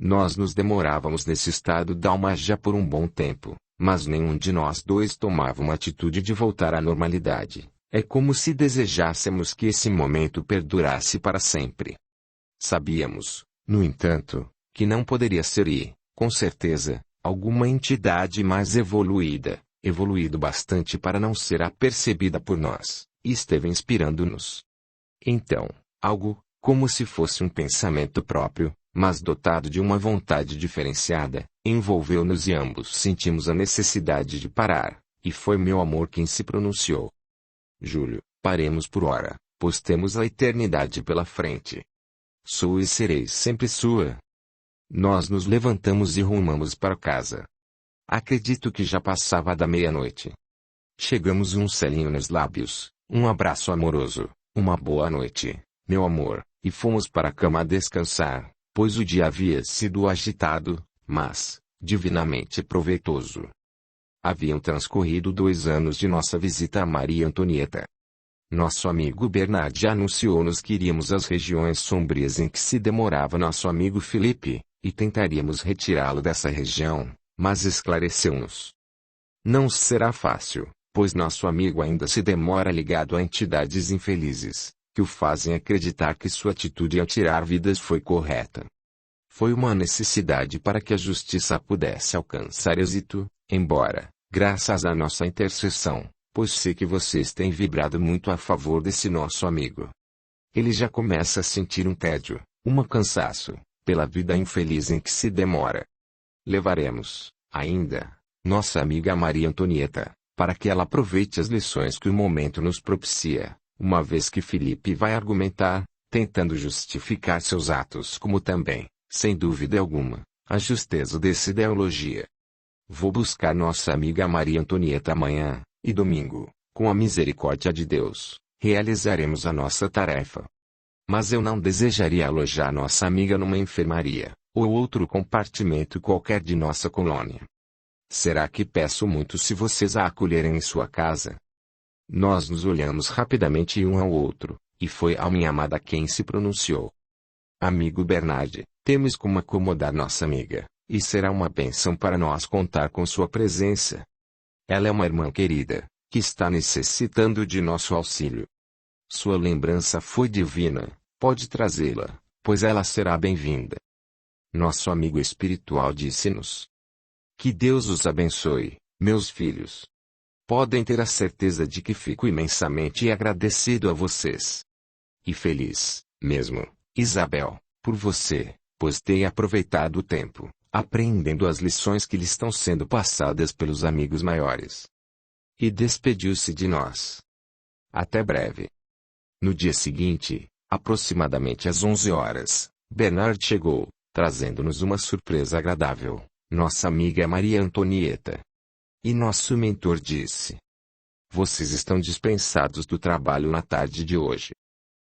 Nós nos demorávamos nesse estado da alma já por um bom tempo, mas nenhum de nós dois tomava uma atitude de voltar à normalidade. É como se desejássemos que esse momento perdurasse para sempre. Sabíamos, no entanto, que não poderia ser e, com certeza, alguma entidade mais evoluído bastante para não ser apercebida por nós, esteve inspirando-nos. Então, algo, como se fosse um pensamento próprio, mas dotado de uma vontade diferenciada, envolveu-nos e ambos sentimos a necessidade de parar, e foi meu amor quem se pronunciou. Júlio, paremos por hora, pois temos a eternidade pela frente. Sou e serei sempre sua. Nós nos levantamos e rumamos para casa. Acredito que já passava da meia-noite. Chegamos um selinho nos lábios, um abraço amoroso, uma boa noite, meu amor, e fomos para a cama descansar, pois o dia havia sido agitado, mas, divinamente proveitoso. Haviam transcorrido 2 anos de nossa visita a Maria Antonieta. Nosso amigo Bernard anunciou-nos que iríamos às regiões sombrias em que se demorava nosso amigo Felipe, e tentaríamos retirá-lo dessa região, mas esclareceu-nos. Não será fácil, pois nosso amigo ainda se demora ligado a entidades infelizes, que o fazem acreditar que sua atitude ao tirar vidas foi correta. Foi uma necessidade para que a justiça pudesse alcançar êxito, embora, graças à nossa intercessão, pois sei que vocês têm vibrado muito a favor desse nosso amigo. Ele já começa a sentir um tédio, cansaço, pela vida infeliz em que se demora. Levaremos, ainda, nossa amiga Maria Antonieta, para que ela aproveite as lições que o momento nos propicia, uma vez que Felipe vai argumentar, tentando justificar seus atos como também, sem dúvida alguma, a justeza dessa ideologia. Vou buscar nossa amiga Maria Antonieta amanhã, e domingo, com a misericórdia de Deus, realizaremos a nossa tarefa. Mas eu não desejaria alojar nossa amiga numa enfermaria, ou outro compartimento qualquer de nossa colônia. Será que peço muito se vocês a acolherem em sua casa? Nós nos olhamos rapidamente um ao outro, e foi a minha amada quem se pronunciou. Amigo Bernard, temos como acomodar nossa amiga, e será uma bênção para nós contar com sua presença. Ela é uma irmã querida, que está necessitando de nosso auxílio. Sua lembrança foi divina, pode trazê-la, pois ela será bem-vinda. Nosso amigo espiritual disse-nos: que Deus os abençoe, meus filhos. Podem ter a certeza de que fico imensamente agradecido a vocês. E feliz, mesmo, Isabel, por você, pois tem aproveitado o tempo, aprendendo as lições que lhe estão sendo passadas pelos amigos maiores. E despediu-se de nós. Até breve. No dia seguinte, aproximadamente às 11 horas, Bernard chegou, trazendo-nos uma surpresa agradável, nossa amiga Maria Antonieta. E nosso mentor disse: vocês estão dispensados do trabalho na tarde de hoje.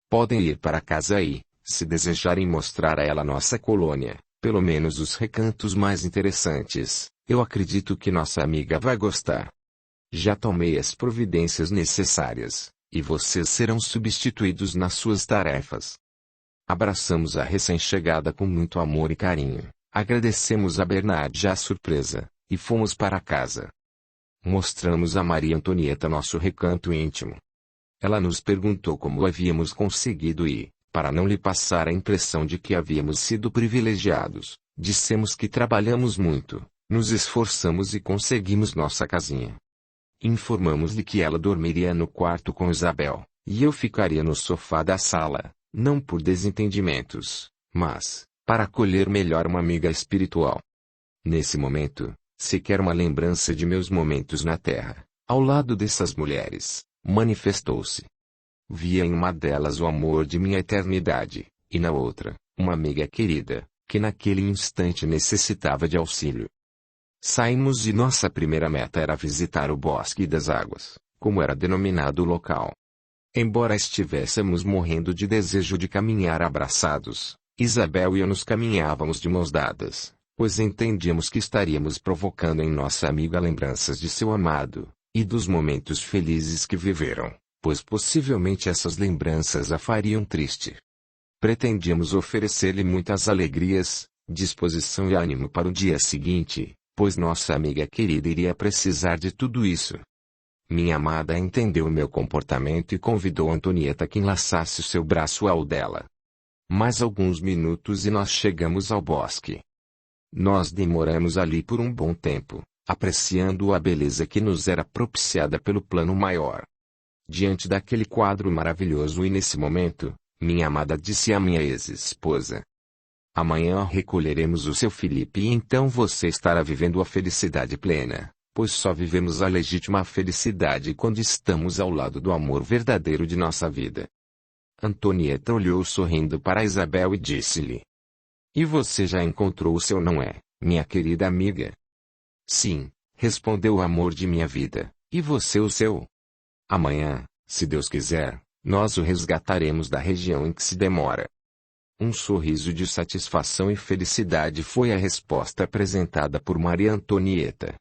Podem ir para casa e, se desejarem mostrar a ela nossa colônia, pelo menos os recantos mais interessantes, eu acredito que nossa amiga vai gostar. Já tomei as providências necessárias, e vocês serão substituídos nas suas tarefas. Abraçamos a recém-chegada com muito amor e carinho, agradecemos a Bernard a surpresa, e fomos para casa. Mostramos a Maria Antonieta nosso recanto íntimo. Ela nos perguntou como havíamos conseguido e, para não lhe passar a impressão de que havíamos sido privilegiados, dissemos que trabalhamos muito, nos esforçamos e conseguimos nossa casinha. Informamos-lhe que ela dormiria no quarto com Isabel, e eu ficaria no sofá da sala, não por desentendimentos, mas, para acolher melhor uma amiga espiritual. Nesse momento, sequer uma lembrança de meus momentos na terra, ao lado dessas mulheres, manifestou-se. Via em uma delas o amor de minha eternidade, e na outra, uma amiga querida, que naquele instante necessitava de auxílio. Saímos e nossa primeira meta era visitar o Bosque das Águas, como era denominado o local. Embora estivéssemos morrendo de desejo de caminhar abraçados, Isabel e eu nos caminhávamos de mãos dadas, pois entendíamos que estaríamos provocando em nossa amiga lembranças de seu amado, e dos momentos felizes que viveram, pois possivelmente essas lembranças a fariam triste. Pretendíamos oferecer-lhe muitas alegrias, disposição e ânimo para o dia seguinte, pois nossa amiga querida iria precisar de tudo isso. Minha amada entendeu o meu comportamento e convidou Antonieta que enlaçasse o seu braço ao dela. Mais alguns minutos e nós chegamos ao bosque. Nós demoramos ali por um bom tempo, apreciando a beleza que nos era propiciada pelo plano maior. Diante daquele quadro maravilhoso e nesse momento, minha amada disse à minha ex-esposa: amanhã recolheremos o seu Felipe e então você estará vivendo a felicidade plena, pois só vivemos a legítima felicidade quando estamos ao lado do amor verdadeiro de nossa vida. Antonieta olhou sorrindo para Isabel e disse-lhe: e você já encontrou o seu, não é, minha querida amiga? Sim, respondeu o amor de minha vida, e você o seu? Amanhã, se Deus quiser, nós o resgataremos da região em que se demora. Um sorriso de satisfação e felicidade foi a resposta apresentada por Maria Antonieta.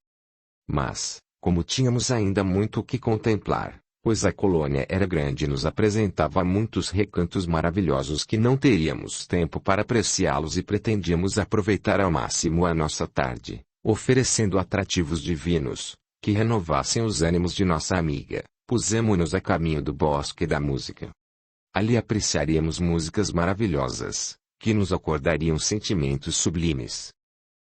Mas, como tínhamos ainda muito o que contemplar, pois a colônia era grande e nos apresentava muitos recantos maravilhosos que não teríamos tempo para apreciá-los e pretendíamos aproveitar ao máximo a nossa tarde, oferecendo atrativos divinos, que renovassem os ânimos de nossa amiga, pusemo-nos a caminho do bosque da música. Ali apreciaríamos músicas maravilhosas, que nos acordariam sentimentos sublimes.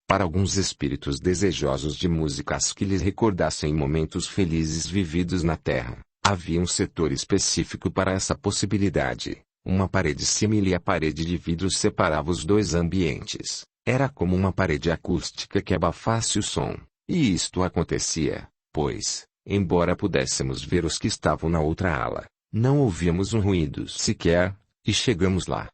Para alguns espíritos desejosos de músicas que lhes recordassem momentos felizes vividos na terra, havia um setor específico para essa possibilidade. Uma parede símile à parede de vidro separava os dois ambientes. Era como uma parede acústica que abafasse o som. E isto acontecia, pois, embora pudéssemos ver os que estavam na outra ala, não ouvíamos um ruído sequer, e chegamos lá.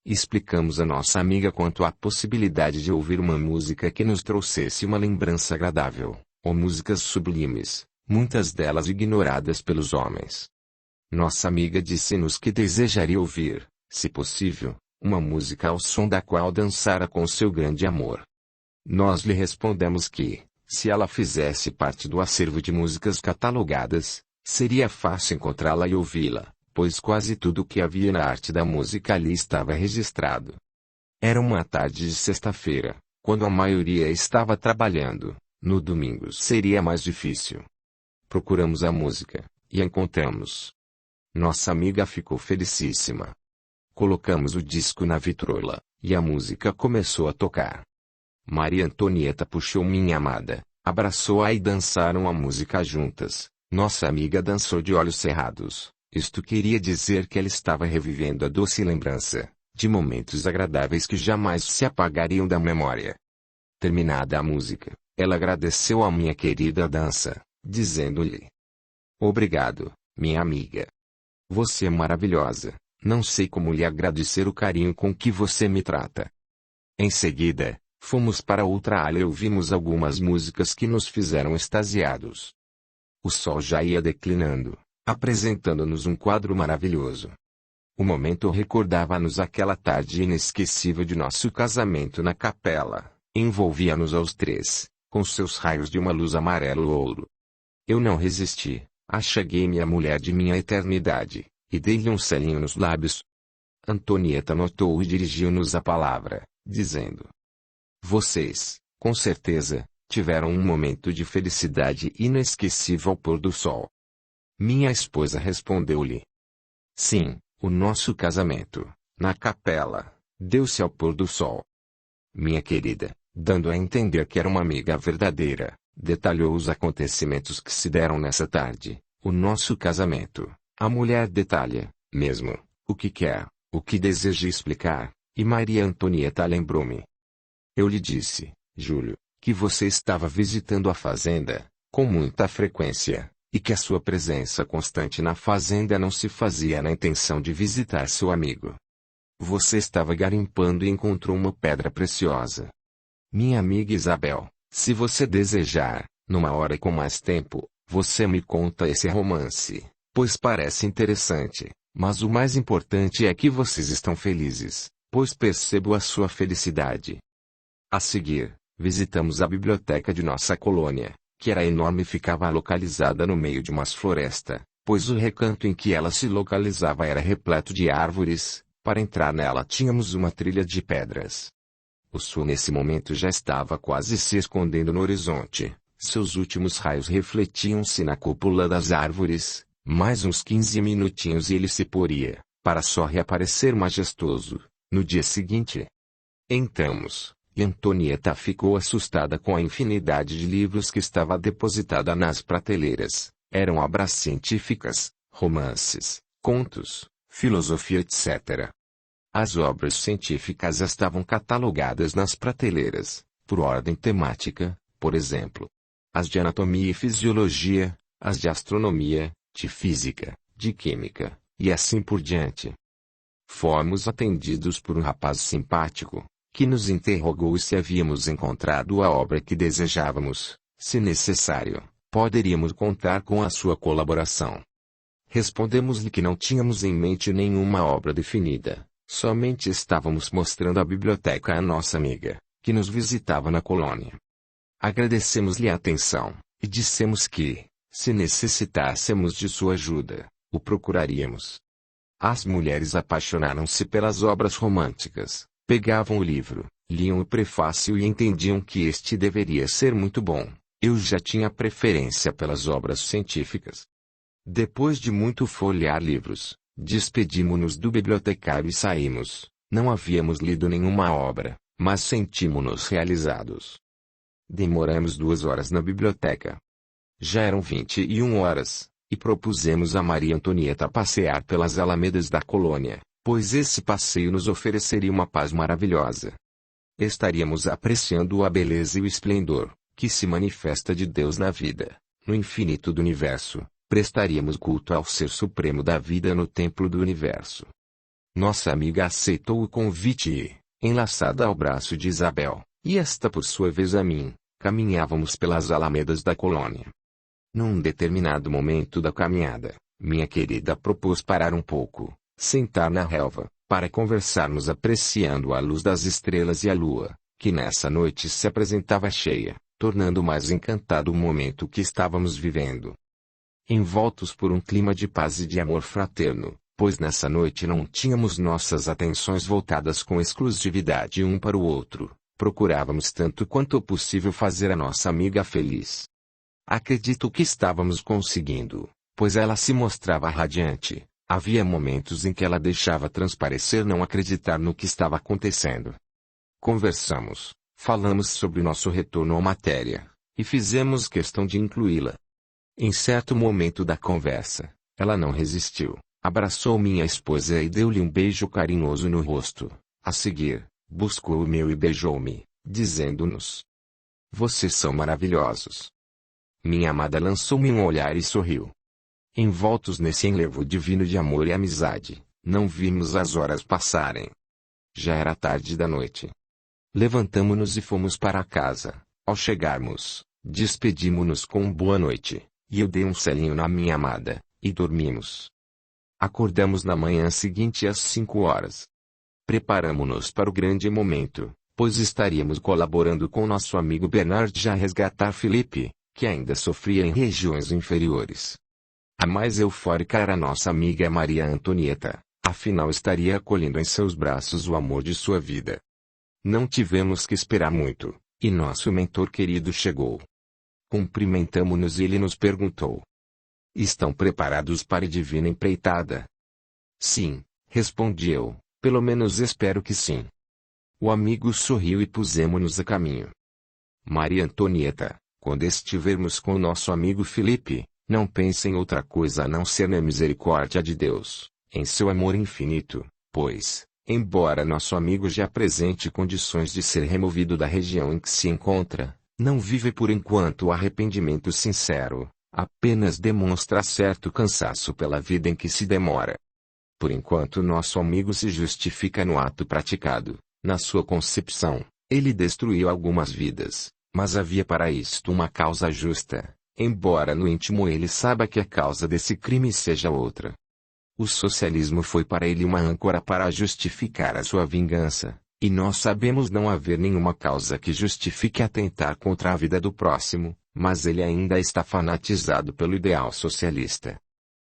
Explicamos a nossa amiga quanto à possibilidade de ouvir uma música que nos trouxesse uma lembrança agradável, ou músicas sublimes, muitas delas ignoradas pelos homens. Nossa amiga disse-nos que desejaria ouvir, se possível, uma música ao som da qual dançara com seu grande amor. Nós lhe respondemos que, se ela fizesse parte do acervo de músicas catalogadas, seria fácil encontrá-la e ouvi-la, pois quase tudo o que havia na arte da música ali estava registrado. Era uma tarde de sexta-feira, quando a maioria estava trabalhando. No domingo seria mais difícil. Procuramos a música, e a encontramos. Nossa amiga ficou felicíssima. Colocamos o disco na vitrola, e a música começou a tocar. Maria Antonieta puxou minha amada, abraçou-a e dançaram a música juntas. Nossa amiga dançou de olhos cerrados. Isto queria dizer que ela estava revivendo a doce lembrança, de momentos agradáveis que jamais se apagariam da memória. Terminada a música, ela agradeceu a minha querida dança, dizendo-lhe: obrigado, minha amiga. Você é maravilhosa, não sei como lhe agradecer o carinho com que você me trata. Em seguida, fomos para outra ala e ouvimos algumas músicas que nos fizeram extasiados. O sol já ia declinando, apresentando-nos um quadro maravilhoso. O momento recordava-nos aquela tarde inesquecível de nosso casamento na capela, envolvia-nos aos três, com seus raios de uma luz amarelo-ouro. Eu não resisti, acheguei-me à mulher de minha eternidade, e dei-lhe um selinho nos lábios. Antonieta notou e dirigiu-nos a palavra, dizendo: vocês, com certeza, tiveram um momento de felicidade inesquecível ao pôr do sol. Minha esposa respondeu-lhe: sim, o nosso casamento, na capela, deu-se ao pôr do sol. Minha querida, dando a entender que era uma amiga verdadeira, detalhou os acontecimentos que se deram nessa tarde. O nosso casamento, a mulher detalha, mesmo, o que quer, o que deseja explicar, e Maria Antonieta lembrou-me. Eu lhe disse, Júlio, que você estava visitando a fazenda, com muita frequência, e que a sua presença constante na fazenda não se fazia na intenção de visitar seu amigo. Você estava garimpando e encontrou uma pedra preciosa. Minha amiga Isabel, se você desejar, numa hora com mais tempo, você me conta esse romance, pois parece interessante, mas o mais importante é que vocês estão felizes, pois percebo a sua felicidade. A seguir, visitamos a biblioteca de nossa colônia, que era enorme e ficava localizada no meio de uma floresta, pois o recanto em que ela se localizava era repleto de árvores. Para entrar nela tínhamos uma trilha de pedras. O sol nesse momento já estava quase se escondendo no horizonte. Seus últimos raios refletiam-se na cúpula das árvores. Mais uns 15 minutinhos e ele se poria, para só reaparecer majestoso, no dia seguinte. Entramos, e Antonieta ficou assustada com a infinidade de livros que estava depositada nas prateleiras. Eram obras científicas, romances, contos, filosofia etc. As obras científicas estavam catalogadas nas prateleiras, por ordem temática, por exemplo. As de anatomia e fisiologia, as de astronomia, de física, de química, e assim por diante. Fomos atendidos por um rapaz simpático, que nos interrogou se havíamos encontrado a obra que desejávamos. Se necessário, poderíamos contar com a sua colaboração. Respondemos-lhe que não tínhamos em mente nenhuma obra definida, somente estávamos mostrando a biblioteca à nossa amiga, que nos visitava na colônia. Agradecemos-lhe a atenção, e dissemos que, se necessitássemos de sua ajuda, o procuraríamos. As mulheres apaixonaram-se pelas obras românticas, pegavam o livro, liam o prefácio e entendiam que este deveria ser muito bom. Eu já tinha preferência pelas obras científicas. Depois de muito folhear livros, despedimo-nos do bibliotecário e saímos. Não havíamos lido nenhuma obra, mas sentimos-nos realizados. Demoramos 2 horas na biblioteca. Já eram 21 horas, e propusemos a Maria Antonieta passear pelas alamedas da colônia, pois esse passeio nos ofereceria uma paz maravilhosa. Estaríamos apreciando a beleza e o esplendor, que se manifesta de Deus na vida, no infinito do universo. Prestaríamos culto ao Ser Supremo da vida no templo do universo. Nossa amiga aceitou o convite e, enlaçada ao braço de Isabel, e esta por sua vez a mim, caminhávamos pelas alamedas da colônia. Num determinado momento da caminhada, minha querida propôs parar um pouco, sentar na relva, para conversarmos apreciando a luz das estrelas e a lua, que nessa noite se apresentava cheia, tornando mais encantado o momento que estávamos vivendo. Envoltos por um clima de paz e de amor fraterno, pois nessa noite não tínhamos nossas atenções voltadas com exclusividade um para o outro, procurávamos tanto quanto possível fazer a nossa amiga feliz. Acredito que estávamos conseguindo, pois ela se mostrava radiante. Havia momentos em que ela deixava transparecer não acreditar no que estava acontecendo. Conversamos, falamos sobre nosso retorno à matéria, e fizemos questão de incluí-la. Em certo momento da conversa, ela não resistiu, abraçou minha esposa e deu-lhe um beijo carinhoso no rosto. A seguir, buscou o meu e beijou-me, dizendo-nos: "Vocês são maravilhosos." Minha amada lançou-me um olhar e sorriu. Envoltos nesse enlevo divino de amor e amizade, não vimos as horas passarem. Já era tarde da noite. Levantamo-nos e fomos para casa. Ao chegarmos, despedimo-nos com boa noite, e eu dei um selinho na minha amada, e dormimos. Acordamos na manhã seguinte às 5 horas. Preparamo-nos para o grande momento, pois estaríamos colaborando com nosso amigo Bernard a resgatar Felipe, que ainda sofria em regiões inferiores. A mais eufórica era nossa amiga Maria Antonieta, afinal estaria acolhendo em seus braços o amor de sua vida. Não tivemos que esperar muito, e nosso mentor querido chegou. Cumprimentamo-nos e ele nos perguntou: "Estão preparados para a divina empreitada?" "Sim", respondi eu, "pelo menos espero que sim." O amigo sorriu e pusemo-nos a caminho. "Maria Antonieta, quando estivermos com o nosso amigo Felipe, não pense em outra coisa a não ser na misericórdia de Deus, em seu amor infinito, pois, embora nosso amigo já apresente condições de ser removido da região em que se encontra, não vive por enquanto o arrependimento sincero, apenas demonstra certo cansaço pela vida em que se demora. Por enquanto nosso amigo se justifica no ato praticado, na sua concepção, ele destruiu algumas vidas, mas havia para isto uma causa justa, embora no íntimo ele saiba que a causa desse crime seja outra. O socialismo foi para ele uma âncora para justificar a sua vingança, e nós sabemos não haver nenhuma causa que justifique atentar contra a vida do próximo, mas ele ainda está fanatizado pelo ideal socialista.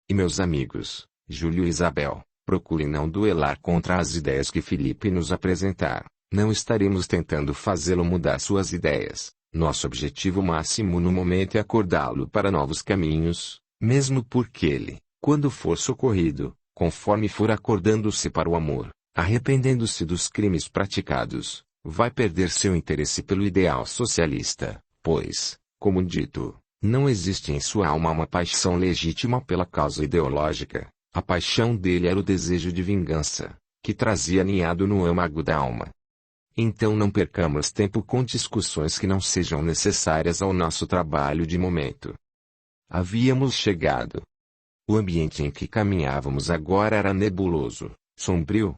E meus amigos, Júlio e Isabel, procurem não duelar contra as ideias que Felipe nos apresentar, Não estaremos tentando fazê-lo mudar suas ideias. Nosso objetivo máximo no momento é acordá-lo para novos caminhos, mesmo porque ele, quando for socorrido, conforme for acordando-se para o amor, arrependendo-se dos crimes praticados, vai perder seu interesse pelo ideal socialista, pois, como dito, não existe em sua alma uma paixão legítima pela causa ideológica. A paixão dele era o desejo de vingança, que trazia aninhado no âmago da alma. Então não percamos tempo com discussões que não sejam necessárias ao nosso trabalho de momento. Havíamos chegado. O ambiente em que caminhávamos agora era nebuloso, sombrio.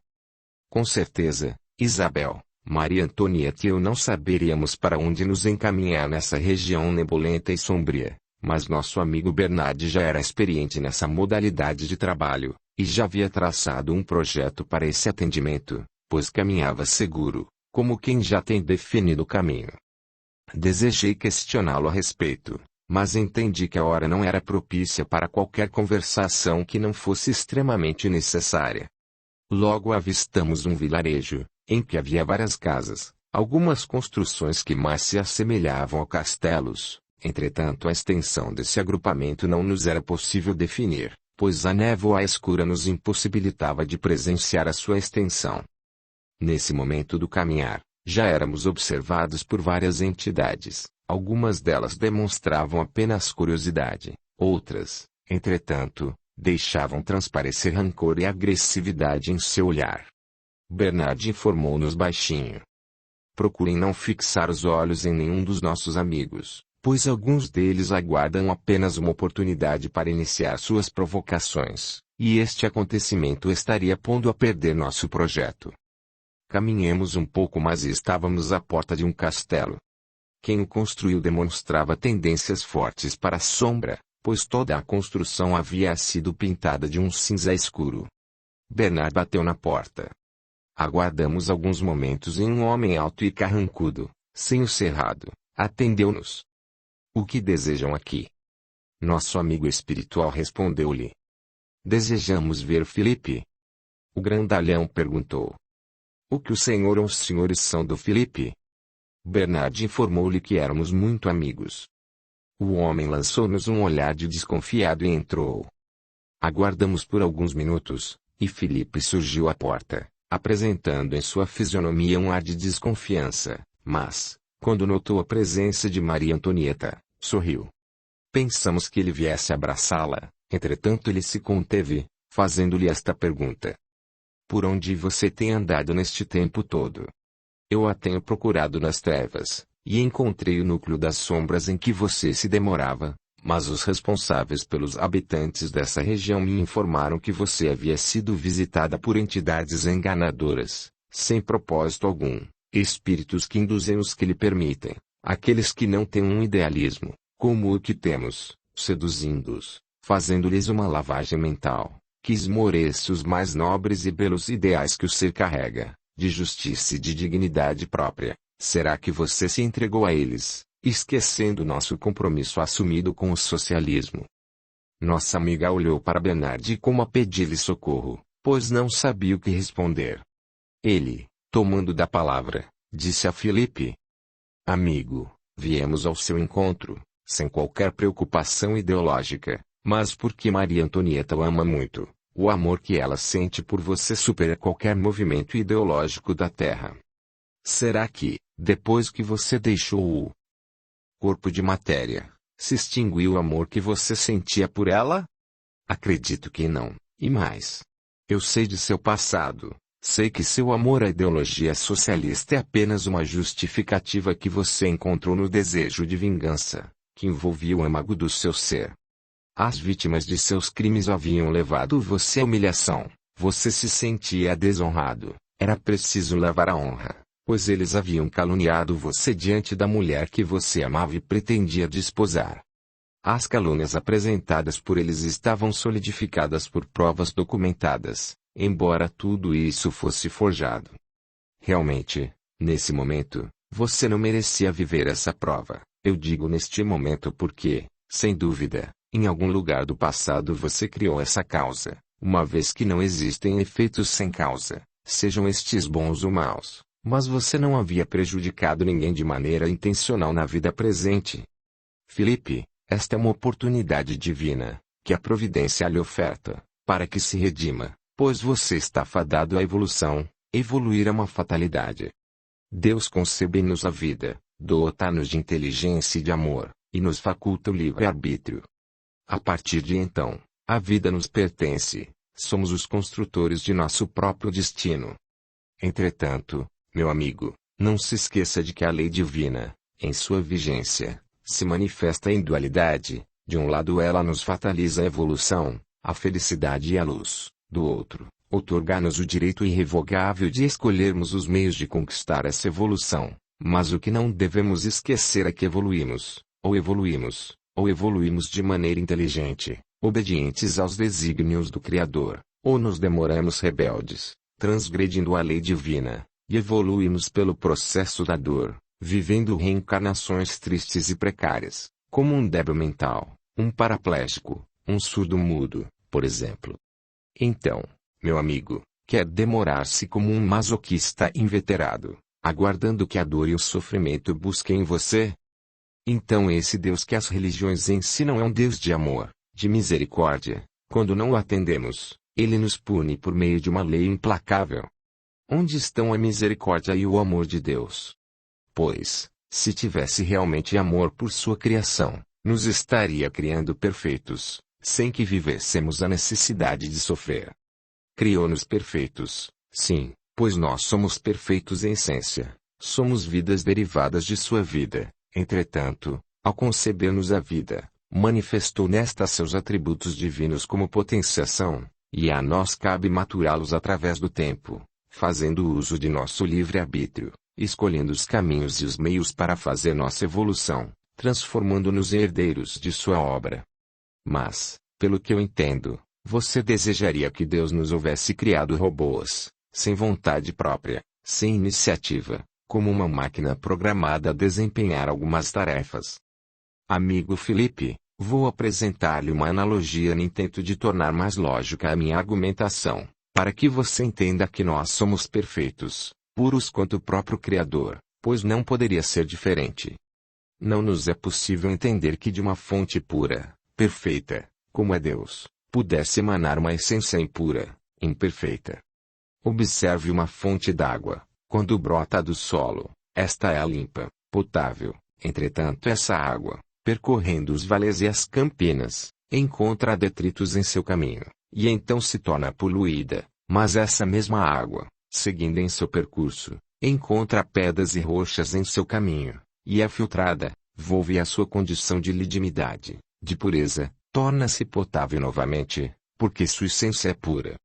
Com certeza, Isabel, Maria Antonieta e eu não saberíamos para onde nos encaminhar nessa região nebulenta e sombria, mas nosso amigo Bernard já era experiente nessa modalidade de trabalho, e já havia traçado um projeto para esse atendimento, pois caminhava seguro, como quem já tem definido o caminho. Desejei questioná-lo a respeito, mas entendi que a hora não era propícia para qualquer conversação que não fosse extremamente necessária. Logo avistamos um vilarejo, em que havia várias casas, algumas construções que mais se assemelhavam a castelos. Entretanto, a extensão desse agrupamento não nos era possível definir, pois a névoa escura nos impossibilitava de presenciar a sua extensão. Nesse momento do caminhar, já éramos observados por várias entidades. Algumas delas demonstravam apenas curiosidade, outras, entretanto, deixavam transparecer rancor e agressividade em seu olhar. Bernard informou-nos baixinho. Procurem não fixar os olhos em nenhum dos nossos amigos, pois alguns deles aguardam apenas uma oportunidade para iniciar suas provocações, e este acontecimento estaria pondo a perder nosso projeto. Caminhemos um pouco mais e estávamos à porta de um castelo. Quem o construiu demonstrava tendências fortes para a sombra, pois toda a construção havia sido pintada de um cinza escuro. Bernard bateu na porta. Aguardamos alguns momentos e um homem alto e carrancudo, sem o cerrado, atendeu-nos. O que desejam aqui? Nosso amigo espiritual respondeu-lhe. Desejamos ver Felipe. O grandalhão perguntou. O que o senhor ou os senhores são do Felipe? Bernard informou-lhe que éramos muito amigos. O homem lançou-nos um olhar de desconfiado e entrou. Aguardamos por alguns minutos, e Felipe surgiu à porta, apresentando em sua fisionomia um ar de desconfiança, mas, quando notou a presença de Maria Antonieta, sorriu. Pensamos que ele viesse abraçá-la, entretanto ele se conteve, fazendo-lhe esta pergunta. Por onde você tem andado neste tempo todo? Eu a tenho procurado nas trevas, e encontrei o núcleo das sombras em que você se demorava, mas os responsáveis pelos habitantes dessa região me informaram que você havia sido visitada por entidades enganadoras, sem propósito algum, espíritos que induzem os que lhe permitem, aqueles que não têm um idealismo, como o que temos, seduzindo-os, fazendo-lhes uma lavagem mental, que esmorece os mais nobres e belos ideais que o ser carrega, de justiça e de dignidade própria. Será que você se entregou a eles, esquecendo nosso compromisso assumido com o socialismo? Nossa amiga olhou para Bernard como a pedir-lhe socorro, pois não sabia o que responder. Ele, tomando da palavra, disse a Felipe. Amigo, viemos ao seu encontro, sem qualquer preocupação ideológica, mas porque Maria Antonieta o ama muito. O amor que ela sente por você supera qualquer movimento ideológico da Terra. Será que, depois que você deixou o corpo de matéria, se extinguiu o amor que você sentia por ela? Acredito que não, e mais. Eu sei de seu passado, sei que seu amor à ideologia socialista é apenas uma justificativa que você encontrou no desejo de vingança, que envolvia o âmago do seu ser. As vítimas de seus crimes haviam levado você à humilhação, você se sentia desonrado, era preciso levar a honra, pois eles haviam caluniado você diante da mulher que você amava e pretendia desposar. As calúnias apresentadas por eles estavam solidificadas por provas documentadas, embora tudo isso fosse forjado. Realmente, nesse momento, você não merecia viver essa prova, eu digo neste momento porque, sem dúvida, em algum lugar do passado você criou essa causa, uma vez que não existem efeitos sem causa, sejam estes bons ou maus, Mas você não havia prejudicado ninguém de maneira intencional na vida presente. Filipe, esta é uma oportunidade divina, que a providência lhe oferta, para que se redima, pois você está fadado à evolução. Evoluir é uma fatalidade. Deus concebe-nos a vida, dota-nos de inteligência e de amor, e nos faculta o livre-arbítrio. A partir de então, a vida nos pertence, somos os construtores de nosso próprio destino. Entretanto, meu amigo, não se esqueça de que a lei divina, em sua vigência, se manifesta em dualidade. De um lado ela nos fataliza a evolução, a felicidade e a luz, do outro, outorga-nos o direito irrevogável de escolhermos os meios de conquistar essa evolução. Mas o que não devemos esquecer é que evoluímos de maneira inteligente, obedientes aos desígnios do Criador, ou nos demoramos rebeldes, transgredindo a lei divina, e evoluímos pelo processo da dor, vivendo reencarnações tristes e precárias, como um débil mental, um paraplégico, um surdo-mudo, por exemplo. Então, meu amigo, quer demorar-se como um masoquista inveterado, aguardando que a dor e o sofrimento busquem você? Então esse Deus que as religiões ensinam é um Deus de amor, de misericórdia. Quando não o atendemos, ele nos pune por meio de uma lei implacável. Onde estão a misericórdia e o amor de Deus? Pois, se tivesse realmente amor por sua criação, nos estaria criando perfeitos, sem que vivêssemos a necessidade de sofrer. Criou-nos perfeitos, sim, pois nós somos perfeitos em essência, somos vidas derivadas de sua vida. Entretanto, ao conceber-nos a vida, manifestou nesta seus atributos divinos como potenciação, e a nós cabe maturá-los através do tempo, fazendo uso de nosso livre-arbítrio, escolhendo os caminhos e os meios para fazer nossa evolução, transformando-nos em herdeiros de sua obra. Mas, pelo que eu entendo, você desejaria que Deus nos houvesse criado robôs, sem vontade própria, sem iniciativa, como uma máquina programada a desempenhar algumas tarefas. Amigo Filipe, vou apresentar-lhe uma analogia no intento de tornar mais lógica a minha argumentação, para que você entenda que nós somos perfeitos, puros quanto o próprio Criador, pois não poderia ser diferente. Não nos é possível entender que de uma fonte pura, perfeita, como é Deus, pudesse emanar uma essência impura, imperfeita. Observe uma fonte d'água. Quando brota do solo, esta é limpa, potável. Entretanto essa água, percorrendo os vales e as campinas, encontra detritos em seu caminho, e então se torna poluída. Mas essa mesma água, seguindo em seu percurso, encontra pedras e rochas em seu caminho, e é filtrada, volve à sua condição de lidimidade, de pureza, torna-se potável novamente, porque sua essência é pura.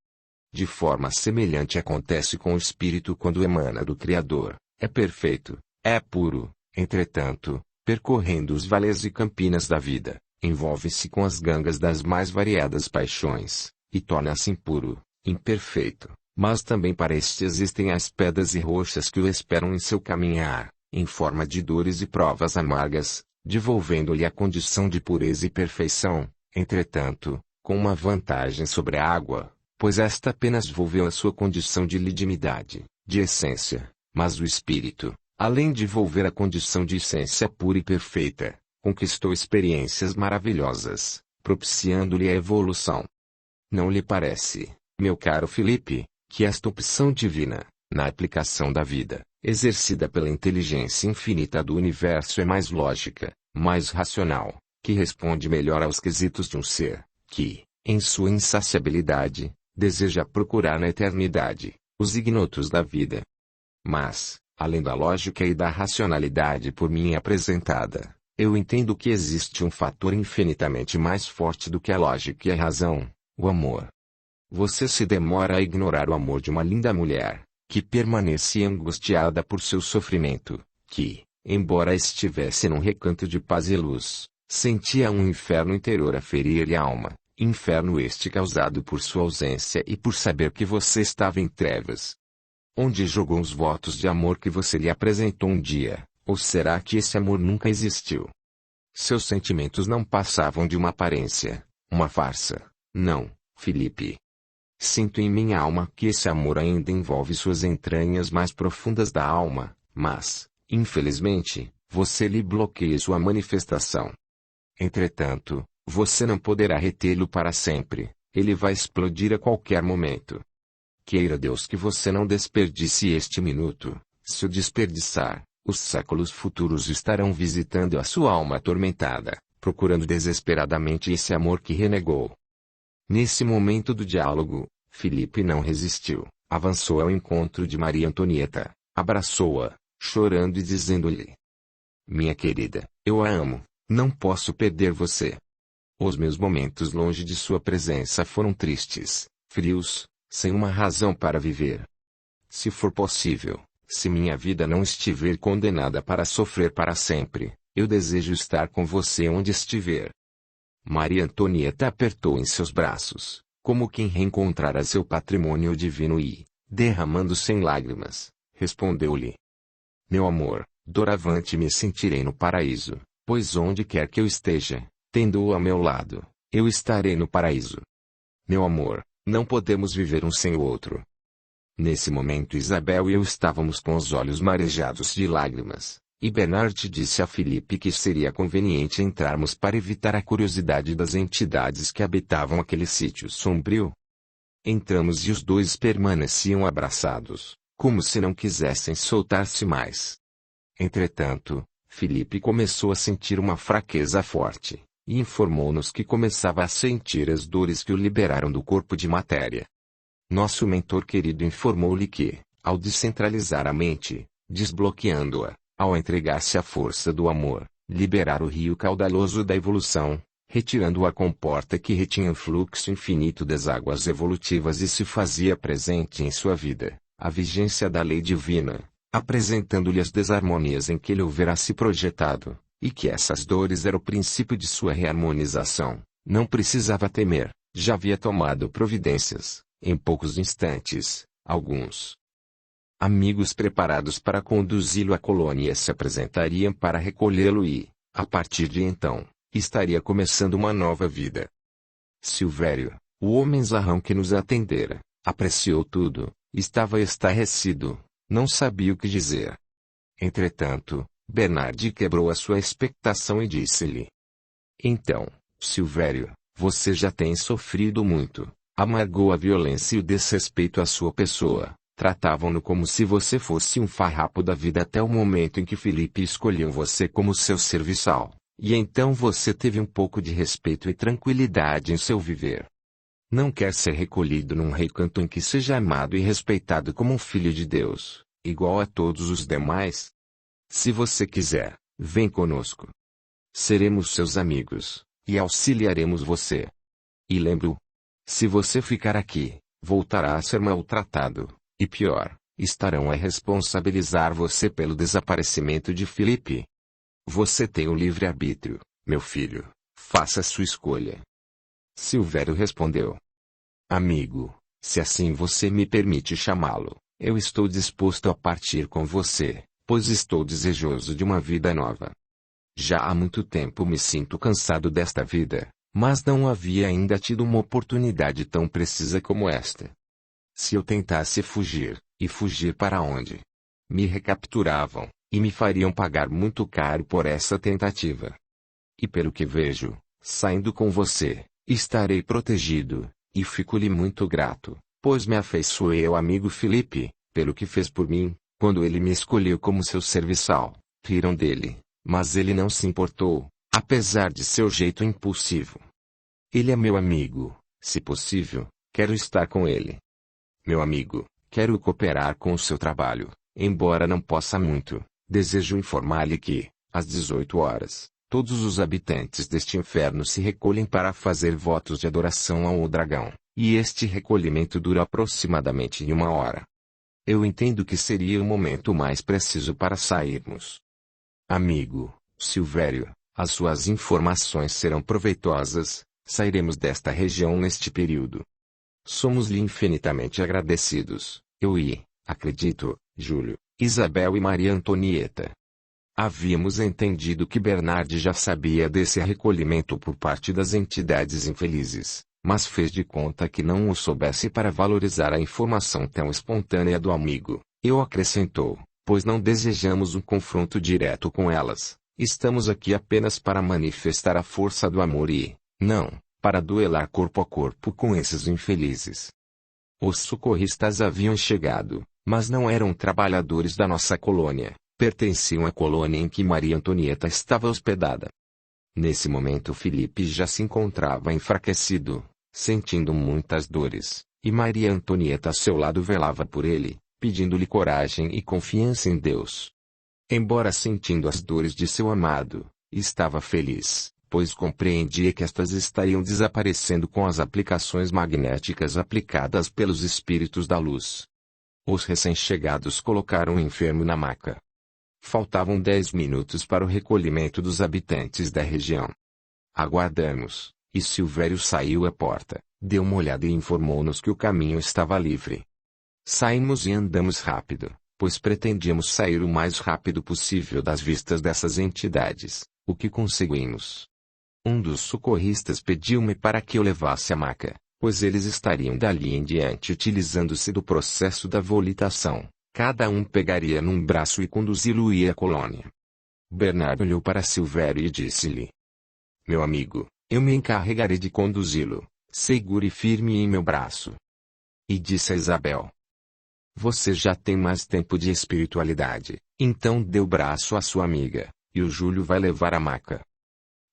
De forma semelhante acontece com o espírito quando emana do Criador, é perfeito, é puro, entretanto, percorrendo os vales e campinas da vida, envolve-se com as gangas das mais variadas paixões, e torna-se impuro, imperfeito, mas também para este existem as pedras e rochas que o esperam em seu caminhar, em forma de dores e provas amargas, devolvendo-lhe a condição de pureza e perfeição, entretanto, com uma vantagem sobre a água. Pois esta apenas volveu a sua condição de lidimidade, de essência, mas o espírito, além de volver a condição de essência pura e perfeita, conquistou experiências maravilhosas, propiciando-lhe a evolução. Não lhe parece, meu caro Filipe, que esta opção divina, na aplicação da vida, exercida pela inteligência infinita do universo é mais lógica, mais racional, que responde melhor aos quesitos de um ser, que, em sua insaciabilidade, deseja procurar na eternidade, os ignotos da vida. Mas, além da lógica e da racionalidade por mim apresentada, eu entendo que existe um fator infinitamente mais forte do que a lógica e a razão, o amor. Você se demora a ignorar o amor de uma linda mulher, que permanecia angustiada por seu sofrimento, que, embora estivesse num recanto de paz e luz, sentia um inferno interior a ferir-lhe a alma. Inferno este causado por sua ausência e por saber que você estava em trevas. Onde jogou os votos de amor que você lhe apresentou um dia, ou será que esse amor nunca existiu? Seus sentimentos não passavam de uma aparência, uma farsa. Não, Filipe. Sinto em minha alma que esse amor ainda envolve suas entranhas mais profundas da alma, mas, infelizmente, você lhe bloqueia sua manifestação. Entretanto, você não poderá retê-lo para sempre, ele vai explodir a qualquer momento. Queira Deus que você não desperdice este minuto. Se o desperdiçar, os séculos futuros estarão visitando a sua alma atormentada, procurando desesperadamente esse amor que renegou. Nesse momento do diálogo, Felipe não resistiu, avançou ao encontro de Maria Antonieta, abraçou-a, chorando e dizendo-lhe: Minha querida, eu a amo, não posso perder você. Os meus momentos longe de sua presença foram tristes, frios, sem uma razão para viver. Se for possível, se minha vida não estiver condenada para sofrer para sempre, eu desejo estar com você onde estiver. Maria Antonieta apertou em seus braços, como quem reencontrara seu patrimônio divino e, derramando sem lágrimas, respondeu-lhe: Meu amor, doravante me sentirei no paraíso, pois onde quer que eu esteja, tendo-o a meu lado, eu estarei no paraíso. Meu amor, não podemos viver um sem o outro. Nesse momento Isabel e eu estávamos com os olhos marejados de lágrimas, e Bernard disse a Felipe que seria conveniente entrarmos para evitar a curiosidade das entidades que habitavam aquele sítio sombrio. Entramos e os dois permaneciam abraçados, como se não quisessem soltar-se mais. Entretanto, Felipe começou a sentir uma fraqueza forte, e informou-nos que começava a sentir as dores que o liberaram do corpo de matéria. Nosso mentor querido informou-lhe que, ao descentralizar a mente, desbloqueando-a, ao entregar-se à força do amor, liberar o rio caudaloso da evolução, retirando a comporta que retinha o fluxo infinito das águas evolutivas e se fazia presente em sua vida, a vigência da lei divina, apresentando-lhe as desarmonias em que ele houvera se projetado, e que essas dores eram o princípio de sua reharmonização, não precisava temer, já havia tomado providências, em poucos instantes, alguns amigos preparados para conduzi-lo à colônia se apresentariam para recolhê-lo e, a partir de então, estaria começando uma nova vida. Silvério, o homem zarrão que nos atendera, apreciou tudo, estava estarrecido, não sabia o que dizer. Entretanto, Bernard quebrou a sua expectação e disse-lhe: Então, Silvério, você já tem sofrido muito, amargou a violência e o desrespeito à sua pessoa. Tratavam-no como se você fosse um farrapo da vida até o momento em que Felipe escolheu você como seu serviçal, e então você teve um pouco de respeito e tranquilidade em seu viver. Não quer ser recolhido num recanto em que seja amado e respeitado como um filho de Deus, igual a todos os demais? Se você quiser, vem conosco. Seremos seus amigos, e auxiliaremos você. E lembre-o, se você ficar aqui, voltará a ser maltratado. E pior, estarão a responsabilizar você pelo desaparecimento de Felipe. Você tem o livre-arbítrio, meu filho, faça sua escolha. Silvério respondeu: Amigo, se assim você me permite chamá-lo, eu estou disposto a partir com você, pois estou desejoso de uma vida nova. Já há muito tempo me sinto cansado desta vida, mas não havia ainda tido uma oportunidade tão precisa como esta. Se eu tentasse fugir, e fugir para onde? Me recapturavam, e me fariam pagar muito caro por essa tentativa. E pelo que vejo, saindo com você, estarei protegido, e fico-lhe muito grato, pois me afeiçoei ao amigo Felipe, pelo que fez por mim, quando ele me escolheu como seu serviçal. Riram dele, mas ele não se importou, apesar de seu jeito impulsivo. Ele é meu amigo, se possível, quero estar com ele. Meu amigo, quero cooperar com o seu trabalho, embora não possa muito. Desejo informar-lhe que, às 18 horas, todos os habitantes deste inferno se recolhem para fazer votos de adoração ao dragão, e este recolhimento dura aproximadamente 1 hora. Eu entendo que seria o momento mais preciso para sairmos. Amigo, Silvério, as suas informações serão proveitosas, sairemos desta região neste período. Somos-lhe infinitamente agradecidos, eu e, acredito, Júlio, Isabel e Maria Antonieta. Havíamos entendido que Bernard já sabia desse recolhimento por parte das entidades infelizes, mas fez de conta que não o soubesse para valorizar a informação tão espontânea do amigo. Eu acrescentou, pois não desejamos um confronto direto com elas. Estamos aqui apenas para manifestar a força do amor e, não, para duelar corpo a corpo com esses infelizes. Os socorristas haviam chegado, mas não eram trabalhadores da nossa colônia, pertenciam à colônia em que Maria Antonieta estava hospedada. Nesse momento Felipe já se encontrava enfraquecido, sentindo muitas dores, e Maria Antonieta a seu lado velava por ele, pedindo-lhe coragem e confiança em Deus. Embora sentindo as dores de seu amado, estava feliz, pois compreendia que estas estariam desaparecendo com as aplicações magnéticas aplicadas pelos espíritos da luz. Os recém-chegados colocaram o enfermo na maca. Faltavam 10 minutos para o recolhimento dos habitantes da região. Aguardamos, e Silvério saiu à porta, deu uma olhada e informou-nos que o caminho estava livre. Saímos e andamos rápido, pois pretendíamos sair o mais rápido possível das vistas dessas entidades, o que conseguimos. Um dos socorristas pediu-me para que eu levasse a maca, pois eles estariam dali em diante utilizando-se do processo da volitação. Cada um pegaria num braço e conduzi-lo-ia à colônia. Bernardo olhou para Silvério e disse-lhe: Meu amigo, eu me encarregarei de conduzi-lo, segure firme em meu braço. E disse a Isabel: Você já tem mais tempo de espiritualidade, então dê o braço à sua amiga, e o Júlio vai levar a maca.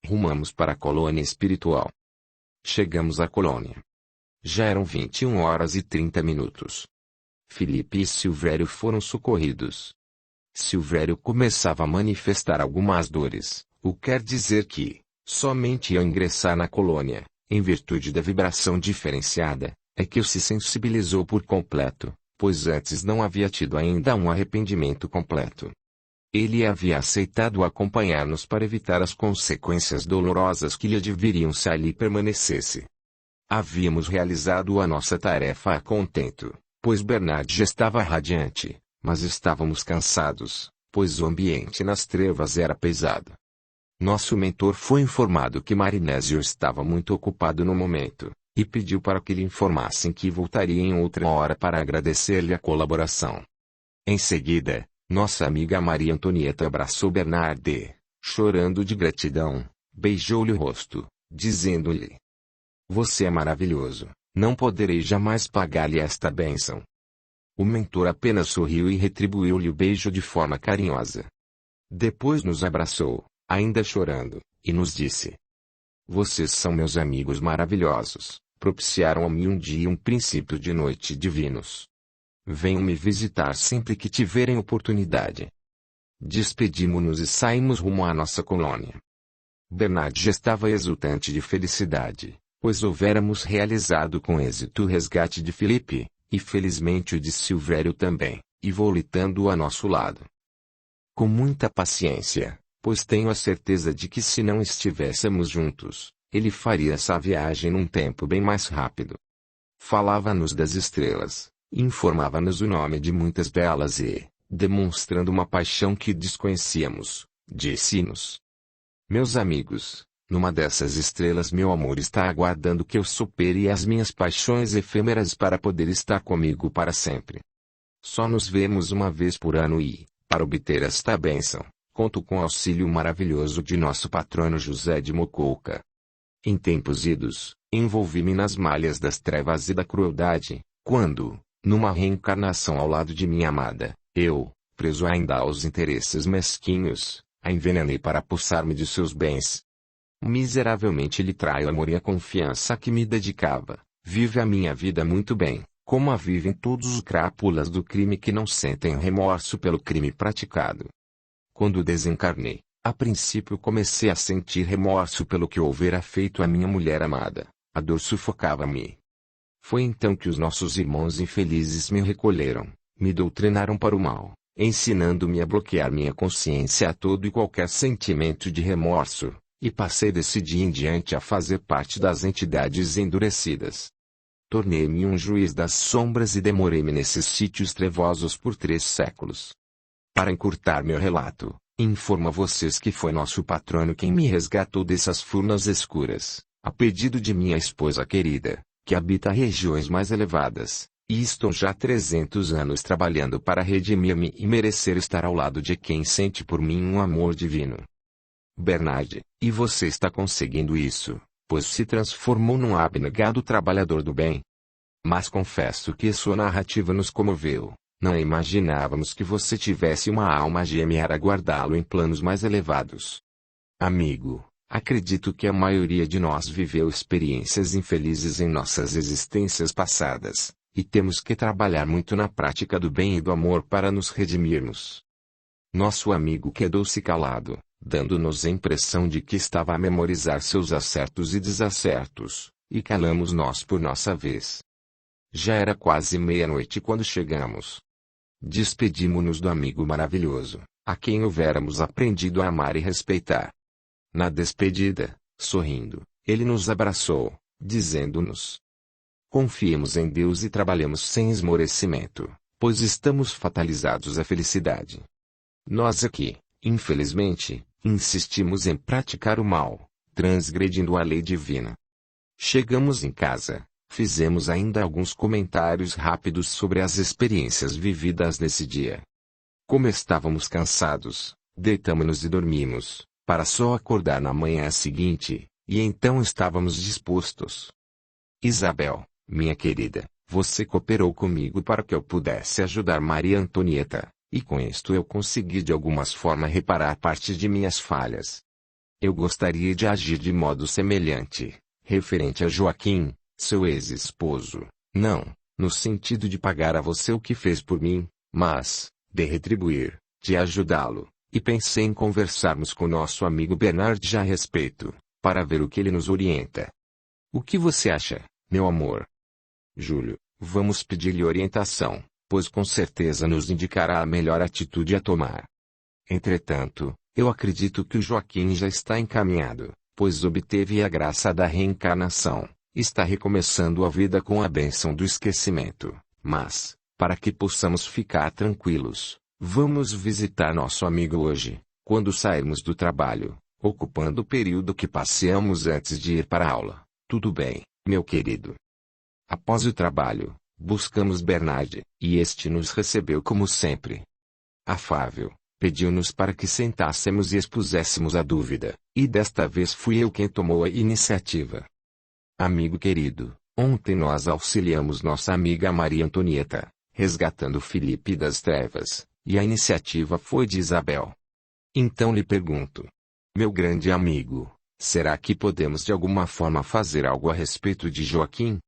Rumamos para a colônia espiritual. Chegamos à colônia. Já eram 21h30. Felipe e Silvério foram socorridos. Silvério começava a manifestar algumas dores, o que quer dizer que, somente ao ingressar na colônia, em virtude da vibração diferenciada, é que o se sensibilizou por completo, pois antes não havia tido ainda um arrependimento completo. Ele havia aceitado acompanhar-nos para evitar as consequências dolorosas que lhe adviriam se ali permanecesse. Havíamos realizado a nossa tarefa a contento, pois Bernard já estava radiante, mas estávamos cansados, pois o ambiente nas trevas era pesado. Nosso mentor foi informado que Marinésio estava muito ocupado no momento, e pediu para que lhe informassem que voltaria em outra hora para agradecer-lhe a colaboração. Em seguida, nossa amiga Maria Antonieta abraçou Bernard e, chorando de gratidão, beijou-lhe o rosto, dizendo-lhe: Você é maravilhoso, não poderei jamais pagar-lhe esta bênção. O mentor apenas sorriu e retribuiu-lhe o beijo de forma carinhosa. Depois nos abraçou, ainda chorando, e nos disse: Vocês são meus amigos maravilhosos, propiciaram a mim um dia e um princípio de noite divinos. Venham me visitar sempre que tiverem oportunidade. Despedimos-nos e saímos rumo à nossa colônia. Bernard já estava exultante de felicidade, pois houvéramos realizado com êxito o resgate de Felipe, e felizmente o de Silvério também, e volitando-o a nosso lado. Com muita paciência, pois tenho a certeza de que se não estivéssemos juntos, ele faria essa viagem num tempo bem mais rápido. Falava-nos das estrelas, informava-nos o nome de muitas delas e, demonstrando uma paixão que desconhecíamos, disse-nos: Meus amigos, numa dessas estrelas meu amor está aguardando que eu supere as minhas paixões efêmeras para poder estar comigo para sempre. Só nos vemos uma vez por ano e, para obter esta bênção, conto com o auxílio maravilhoso de nosso patrono José de Mococa. Em tempos idos, envolvi-me nas malhas das trevas e da crueldade, quando, numa reencarnação ao lado de minha amada, eu, preso ainda aos interesses mesquinhos, a envenenei para apossar-me de seus bens. Miseravelmente lhe traio o amor e a confiança a que me dedicava. Vive a minha vida muito bem, como a vivem todos os crápulas do crime que não sentem remorso pelo crime praticado. Quando desencarnei, a princípio comecei a sentir remorso pelo que houvera feito à minha mulher amada. A dor sufocava-me. Foi então que os nossos irmãos infelizes me recolheram, me doutrinaram para o mal, ensinando-me a bloquear minha consciência a todo e qualquer sentimento de remorso, e passei desse dia em diante a fazer parte das entidades endurecidas. Tornei-me um juiz das sombras e demorei-me nesses sítios trevosos por 3 séculos. Para encurtar meu relato, informo a vocês que foi nosso patrono quem me resgatou dessas furnas escuras, A pedido de minha esposa querida, que habita regiões mais elevadas, e estou já há 300 anos trabalhando para redimir-me e merecer estar ao lado de quem sente por mim um amor divino. Bernard, e você está conseguindo isso, pois se transformou num abnegado trabalhador do bem. Mas confesso que sua narrativa nos comoveu. Não imaginávamos que você tivesse uma alma gêmea a guardá-lo em planos mais elevados. Amigo, acredito que a maioria de nós viveu experiências infelizes em nossas existências passadas, e temos que trabalhar muito na prática do bem e do amor para nos redimirmos. Nosso amigo quedou-se calado, dando-nos a impressão de que estava a memorizar seus acertos e desacertos, e calamos nós por nossa vez. Já era quase meia-noite quando chegamos. Despedimo-nos do amigo maravilhoso, a quem houvéramos aprendido a amar e respeitar. Na despedida, sorrindo, ele nos abraçou, dizendo-nos: confiemos em Deus e trabalhemos sem esmorecimento, pois estamos fatalizados à felicidade. Nós aqui, infelizmente, insistimos em praticar o mal, transgredindo a lei divina. Chegamos em casa. Fizemos ainda alguns comentários rápidos sobre as experiências vividas nesse dia. Como estávamos cansados, deitamo-nos e dormimos, para só acordar na manhã seguinte, e então estávamos dispostos. Isabel, minha querida, você cooperou comigo para que eu pudesse ajudar Maria Antonieta, e com isto eu consegui de alguma forma reparar parte de minhas falhas. Eu gostaria de agir de modo semelhante, referente a Joaquim, seu ex-esposo, não, no sentido de pagar a você o que fez por mim, mas, de retribuir, de ajudá-lo, e pensei em conversarmos com nosso amigo Bernard já a respeito, para ver o que ele nos orienta. O que você acha, meu amor? Júlio, vamos pedir-lhe orientação, pois com certeza nos indicará a melhor atitude a tomar. Entretanto, eu acredito que o Joaquim já está encaminhado, pois obteve a graça da reencarnação. Está recomeçando a vida com a bênção do esquecimento, mas, para que possamos ficar tranquilos, vamos visitar nosso amigo hoje, quando sairmos do trabalho, ocupando o período que passeamos antes de ir para a aula. Tudo bem, meu querido? Após o trabalho, buscamos Bernard, e este nos recebeu como sempre. Afável, pediu-nos para que sentássemos e expuséssemos a dúvida, e desta vez fui eu quem tomou a iniciativa. Amigo querido, ontem nós auxiliamos nossa amiga Maria Antonieta, resgatando Felipe das trevas, e a iniciativa foi de Isabel. Então lhe pergunto, meu grande amigo, será que podemos de alguma forma fazer algo a respeito de Joaquim?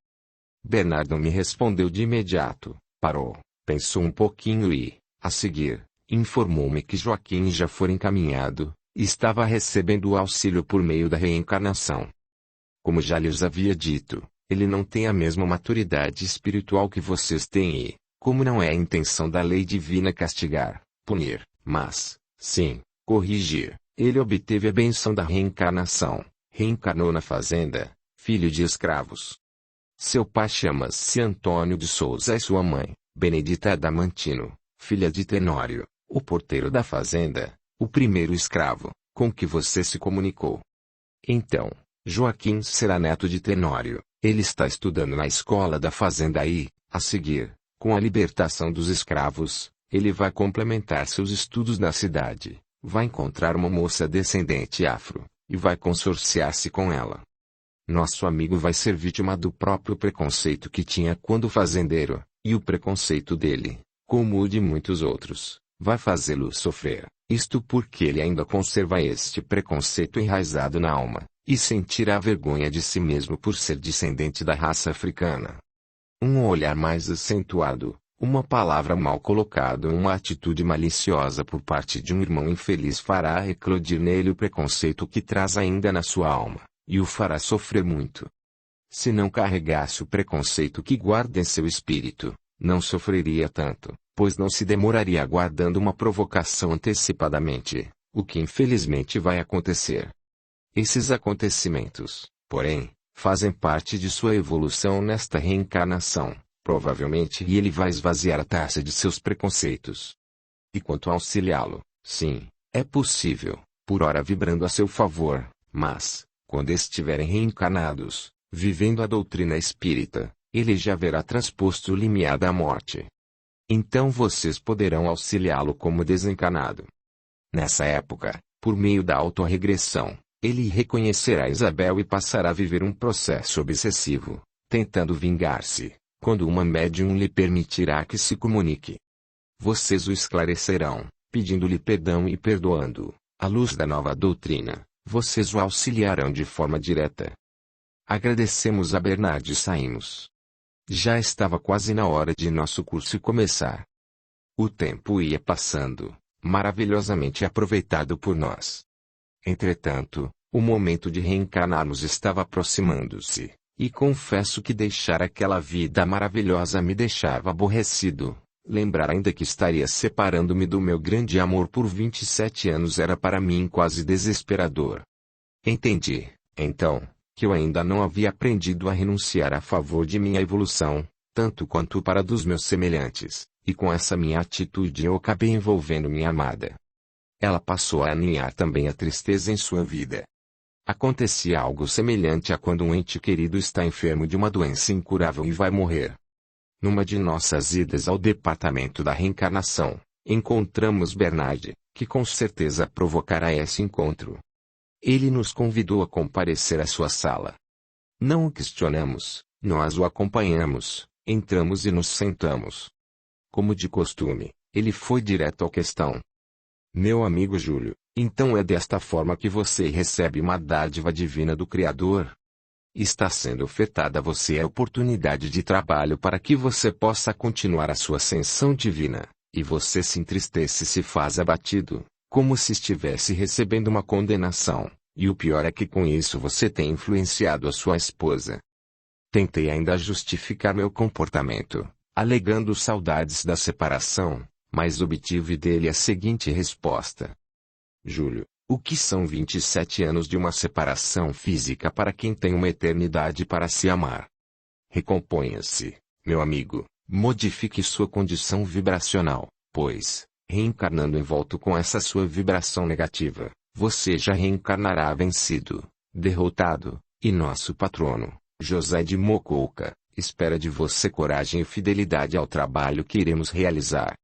Bernardo me respondeu de imediato, parou, pensou um pouquinho e, a seguir, informou-me que Joaquim já fora encaminhado, e estava recebendo o auxílio por meio da reencarnação. Como já lhes havia dito, ele não tem a mesma maturidade espiritual que vocês têm e, como não é a intenção da lei divina castigar, punir, mas, sim, corrigir, ele obteve a benção da reencarnação, reencarnou na fazenda, filho de escravos. Seu pai chama-se Antônio de Souza e sua mãe, Benedita Adamantino, filha de Tenório, o porteiro da fazenda, o primeiro escravo, com que você se comunicou. Então, Joaquim será neto de Tenório, ele está estudando na escola da fazenda e, a seguir, com a libertação dos escravos, ele vai complementar seus estudos na cidade, vai encontrar uma moça descendente afro, e vai consorciar-se com ela. Nosso amigo vai ser vítima do próprio preconceito que tinha quando fazendeiro, e o preconceito dele, como o de muitos outros, vai fazê-lo sofrer, isto porque ele ainda conserva este preconceito enraizado na alma, e sentirá vergonha de si mesmo por ser descendente da raça africana. Um olhar mais acentuado, uma palavra mal colocada ou uma atitude maliciosa por parte de um irmão infeliz fará eclodir nele o preconceito que traz ainda na sua alma, e o fará sofrer muito. Se não carregasse o preconceito que guarda em seu espírito, não sofreria tanto, pois não se demoraria aguardando uma provocação antecipadamente, o que infelizmente vai acontecer. Esses acontecimentos, porém, fazem parte de sua evolução nesta reencarnação, provavelmente e ele vai esvaziar a taça de seus preconceitos. E quanto a auxiliá-lo, sim, é possível, por ora vibrando a seu favor, mas, quando estiverem reencarnados, vivendo a doutrina espírita, ele já haverá transposto o limiar da morte. Então vocês poderão auxiliá-lo como desencarnado. Nessa época, por meio da autorregressão, ele reconhecerá Isabel e passará a viver um processo obsessivo, tentando vingar-se, quando uma médium lhe permitirá que se comunique. Vocês o esclarecerão, pedindo-lhe perdão e perdoando-o. À luz da nova doutrina, vocês o auxiliarão de forma direta. Agradecemos a Bernard e saímos. Já estava quase na hora de nosso curso começar. O tempo ia passando, maravilhosamente aproveitado por nós. Entretanto, o momento de reencarnarmos estava aproximando-se, e confesso que deixar aquela vida maravilhosa me deixava aborrecido. Lembrar ainda que estaria separando-me do meu grande amor por 27 anos era para mim quase desesperador. Entendi, então, que eu ainda não havia aprendido a renunciar a favor de minha evolução, tanto quanto para dos meus semelhantes, e com essa minha atitude eu acabei envolvendo minha amada. Ela passou a aninhar também a tristeza em sua vida. Acontecia algo semelhante a quando um ente querido está enfermo de uma doença incurável e vai morrer. Numa de nossas idas ao departamento da reencarnação, encontramos Bernard, que com certeza provocará esse encontro. Ele nos convidou a comparecer à sua sala. Não o questionamos, nós o acompanhamos, entramos e nos sentamos. Como de costume, ele foi direto à questão. Meu amigo Júlio, então é desta forma que você recebe uma dádiva divina do Criador? Está sendo ofertada a você a oportunidade de trabalho para que você possa continuar a sua ascensão divina, e você se entristece e se faz abatido, como se estivesse recebendo uma condenação, e o pior é que com isso você tem influenciado a sua esposa. Tentei ainda justificar meu comportamento, alegando saudades da separação, mas obtive dele a seguinte resposta. Júlio, o que são 27 anos de uma separação física para quem tem uma eternidade para se amar? Recomponha-se, meu amigo, modifique sua condição vibracional, pois, reencarnando envolto com essa sua vibração negativa, você já reencarnará vencido, derrotado, e nosso patrono, José de Mococa, espera de você coragem e fidelidade ao trabalho que iremos realizar.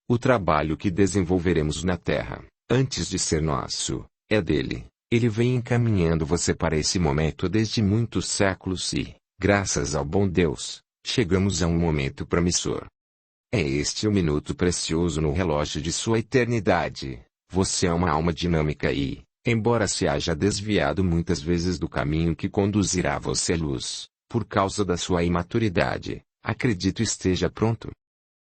O trabalho que desenvolveremos na Terra, antes de ser nosso, é dele. Ele vem encaminhando você para esse momento desde muitos séculos e, graças ao bom Deus, chegamos a um momento promissor. É este o minuto precioso no relógio de sua eternidade. Você é uma alma dinâmica e, embora se haja desviado muitas vezes do caminho que conduzirá você à luz, por causa da sua imaturidade, acredito esteja pronto.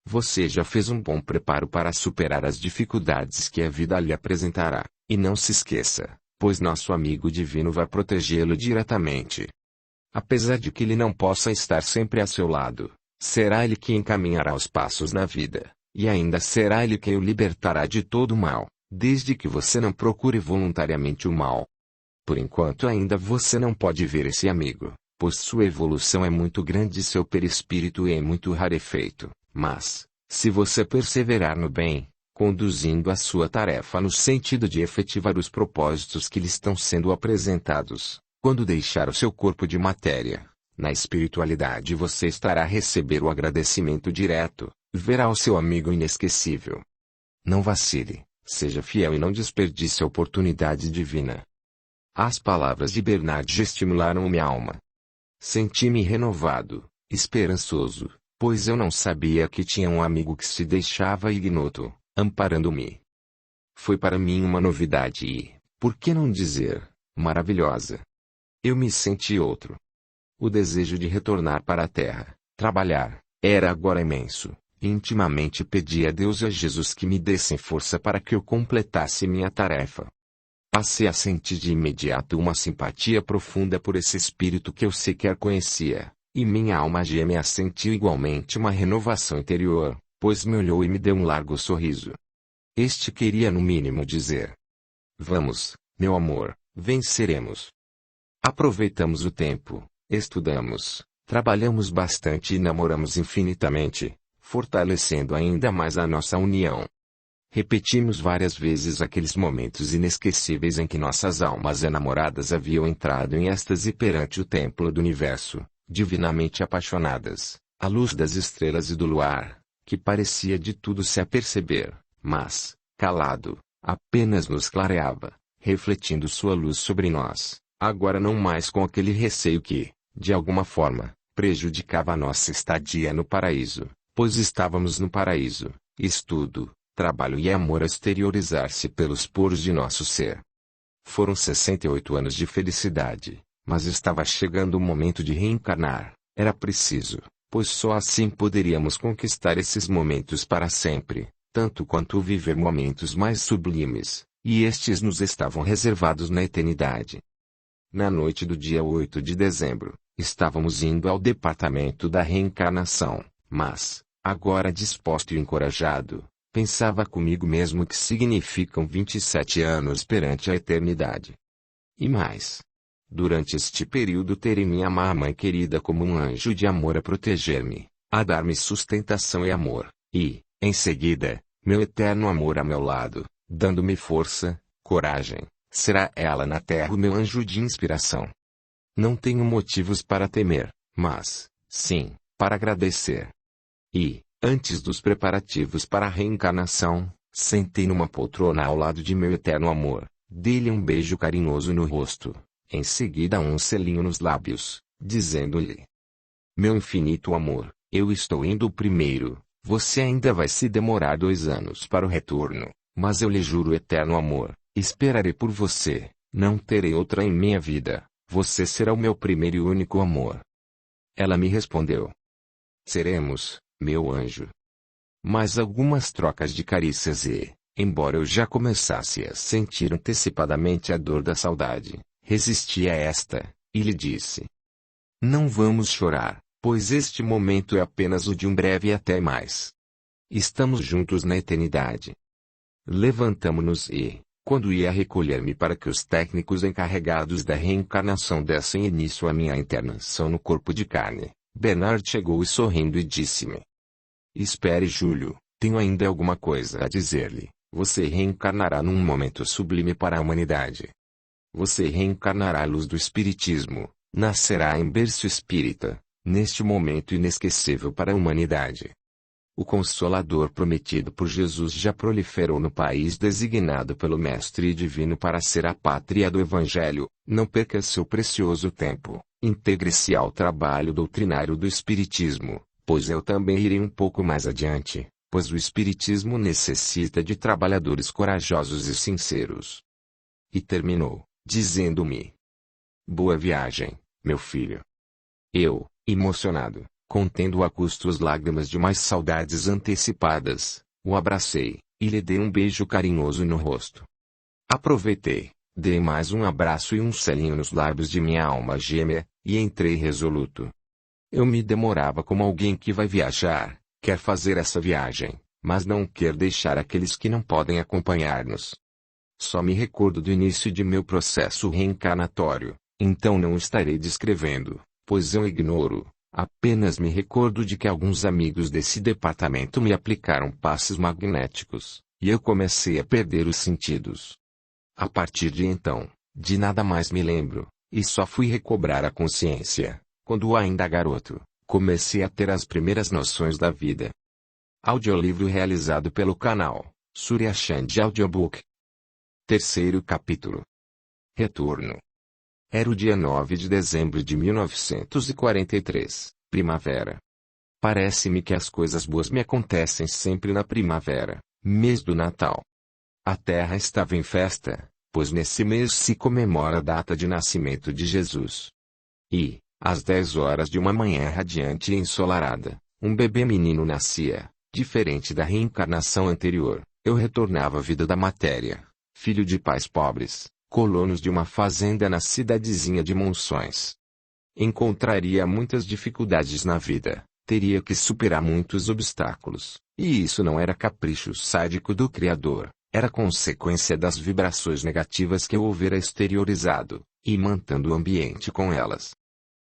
Você já fez um bom preparo para superar as dificuldades que a vida lhe apresentará, e não se esqueça, pois nosso amigo divino vai protegê-lo diretamente. Apesar de que ele não possa estar sempre a seu lado, será ele que encaminhará os passos na vida, e ainda será ele quem o libertará de todo o mal, desde que você não procure voluntariamente o mal. Por enquanto ainda você não pode ver esse amigo, pois sua evolução é muito grande e seu perispírito é muito rarefeito. Mas, se você perseverar no bem, conduzindo a sua tarefa no sentido de efetivar os propósitos que lhe estão sendo apresentados, quando deixar o seu corpo de matéria, na espiritualidade você estará a receber o agradecimento direto, verá o seu amigo inesquecível. Não vacile, seja fiel e não desperdice a oportunidade divina. As palavras de Bernard estimularam minha alma. Senti-me renovado, esperançoso, pois eu não sabia que tinha um amigo que se deixava ignoto, amparando-me. Foi para mim uma novidade e, por que não dizer, maravilhosa. Eu me senti outro. O desejo de retornar para a terra, trabalhar, era agora imenso, e intimamente pedi a Deus e a Jesus que me dessem força para que eu completasse minha tarefa. Passei a sentir de imediato uma simpatia profunda por esse espírito que eu sequer conhecia. E minha alma gêmea sentiu igualmente uma renovação interior, pois me olhou e me deu um largo sorriso. Este queria no mínimo dizer: vamos, meu amor, venceremos. Aproveitamos o tempo, estudamos, trabalhamos bastante e namoramos infinitamente, fortalecendo ainda mais a nossa união. Repetimos várias vezes aqueles momentos inesquecíveis em que nossas almas enamoradas haviam entrado em êxtase perante o templo do universo, divinamente apaixonadas, à luz das estrelas e do luar, que parecia de tudo se aperceber, mas, calado, apenas nos clareava, refletindo sua luz sobre nós, agora não mais com aquele receio que, de alguma forma, prejudicava a nossa estadia no paraíso, pois estávamos no paraíso, estudo, trabalho e amor a exteriorizar-se pelos poros de nosso ser. Foram 68 anos de felicidade, mas estava chegando o momento de reencarnar, era preciso, pois só assim poderíamos conquistar esses momentos para sempre, tanto quanto viver momentos mais sublimes, e estes nos estavam reservados na eternidade. Na noite do dia 8 de dezembro, estávamos indo ao departamento da reencarnação, mas, agora disposto e encorajado, pensava comigo mesmo que significam 27 anos perante a eternidade. E mais. Durante este período terei minha mãe querida como um anjo de amor a proteger-me, a dar-me sustentação e amor, e, em seguida, meu eterno amor a meu lado, dando-me força, coragem, será ela na terra o meu anjo de inspiração. Não tenho motivos para temer, mas, sim, para agradecer. E, antes dos preparativos para a reencarnação, sentei numa poltrona ao lado de meu eterno amor, dei-lhe um beijo carinhoso no rosto, em seguida um selinho nos lábios, dizendo-lhe: meu infinito amor, eu estou indo primeiro, você ainda vai se demorar 2 anos para o retorno, mas eu lhe juro eterno amor, esperarei por você, não terei outra em minha vida, você será o meu primeiro e único amor. Ela me respondeu: seremos, meu anjo. Mais algumas trocas de carícias e, embora eu já começasse a sentir antecipadamente a dor da saudade, resisti a esta, e lhe disse: não vamos chorar, pois este momento é apenas o de um breve até mais. Estamos juntos na eternidade. Levantamo-nos e, quando ia recolher-me para que os técnicos encarregados da reencarnação dessem início à minha internação no corpo de carne, Bernard chegou e sorrindo e disse-me: espere, Júlio, tenho ainda alguma coisa a dizer-lhe. Você reencarnará num momento sublime para a humanidade. Você reencarnará à luz do Espiritismo, nascerá em berço espírita, neste momento inesquecível para a humanidade. O Consolador prometido por Jesus já proliferou no país designado pelo Mestre Divino para ser a pátria do Evangelho. Não perca seu precioso tempo, integre-se ao trabalho doutrinário do Espiritismo, pois eu também irei um pouco mais adiante, pois o Espiritismo necessita de trabalhadores corajosos e sinceros. E terminou, dizendo-me: boa viagem, meu filho. Eu, emocionado, contendo a custo as lágrimas de mais saudades antecipadas, o abracei, e lhe dei um beijo carinhoso no rosto. Aproveitei, dei mais um abraço e um selinho nos lábios de minha alma gêmea, e entrei resoluto. Eu me demorava como alguém que vai viajar, quer fazer essa viagem, mas não quer deixar aqueles que não podem acompanhar-nos. Só me recordo do início de meu processo reencarnatório, então não estarei descrevendo, pois eu ignoro. Apenas me recordo de que alguns amigos desse departamento me aplicaram passes magnéticos, e eu comecei a perder os sentidos. A partir de então, de nada mais me lembro, e só fui recobrar a consciência, quando ainda garoto, comecei a ter as primeiras noções da vida. Audiolivro realizado pelo canal Surya Chand Audiobook. Terceiro capítulo. Retorno. Era o dia 9 de dezembro de 1943, primavera. Parece-me que as coisas boas me acontecem sempre na primavera, mês do Natal. A terra estava em festa, pois nesse mês se comemora a data de nascimento de Jesus. E, às 10 horas de uma manhã radiante e ensolarada, um bebê menino nascia, diferente da reencarnação anterior. Eu retornava à vida da matéria, filho de pais pobres, colonos de uma fazenda na cidadezinha de Monções. Encontraria muitas dificuldades na vida, teria que superar muitos obstáculos, e isso não era capricho sádico do Criador, era consequência das vibrações negativas que eu houvera exteriorizado, e mantendo o ambiente com elas.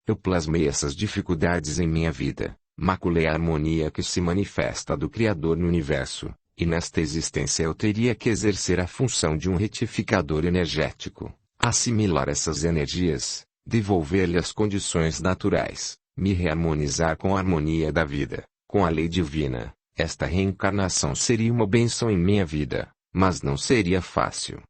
Eu plasmei essas dificuldades em minha vida, maculei a harmonia que se manifesta do Criador no universo, e nesta existência eu teria que exercer a função de um retificador energético, assimilar essas energias, devolver-lhe as condições naturais, me reharmonizar com a harmonia da vida, com a lei divina. Esta reencarnação seria uma bênção em minha vida, mas não seria fácil.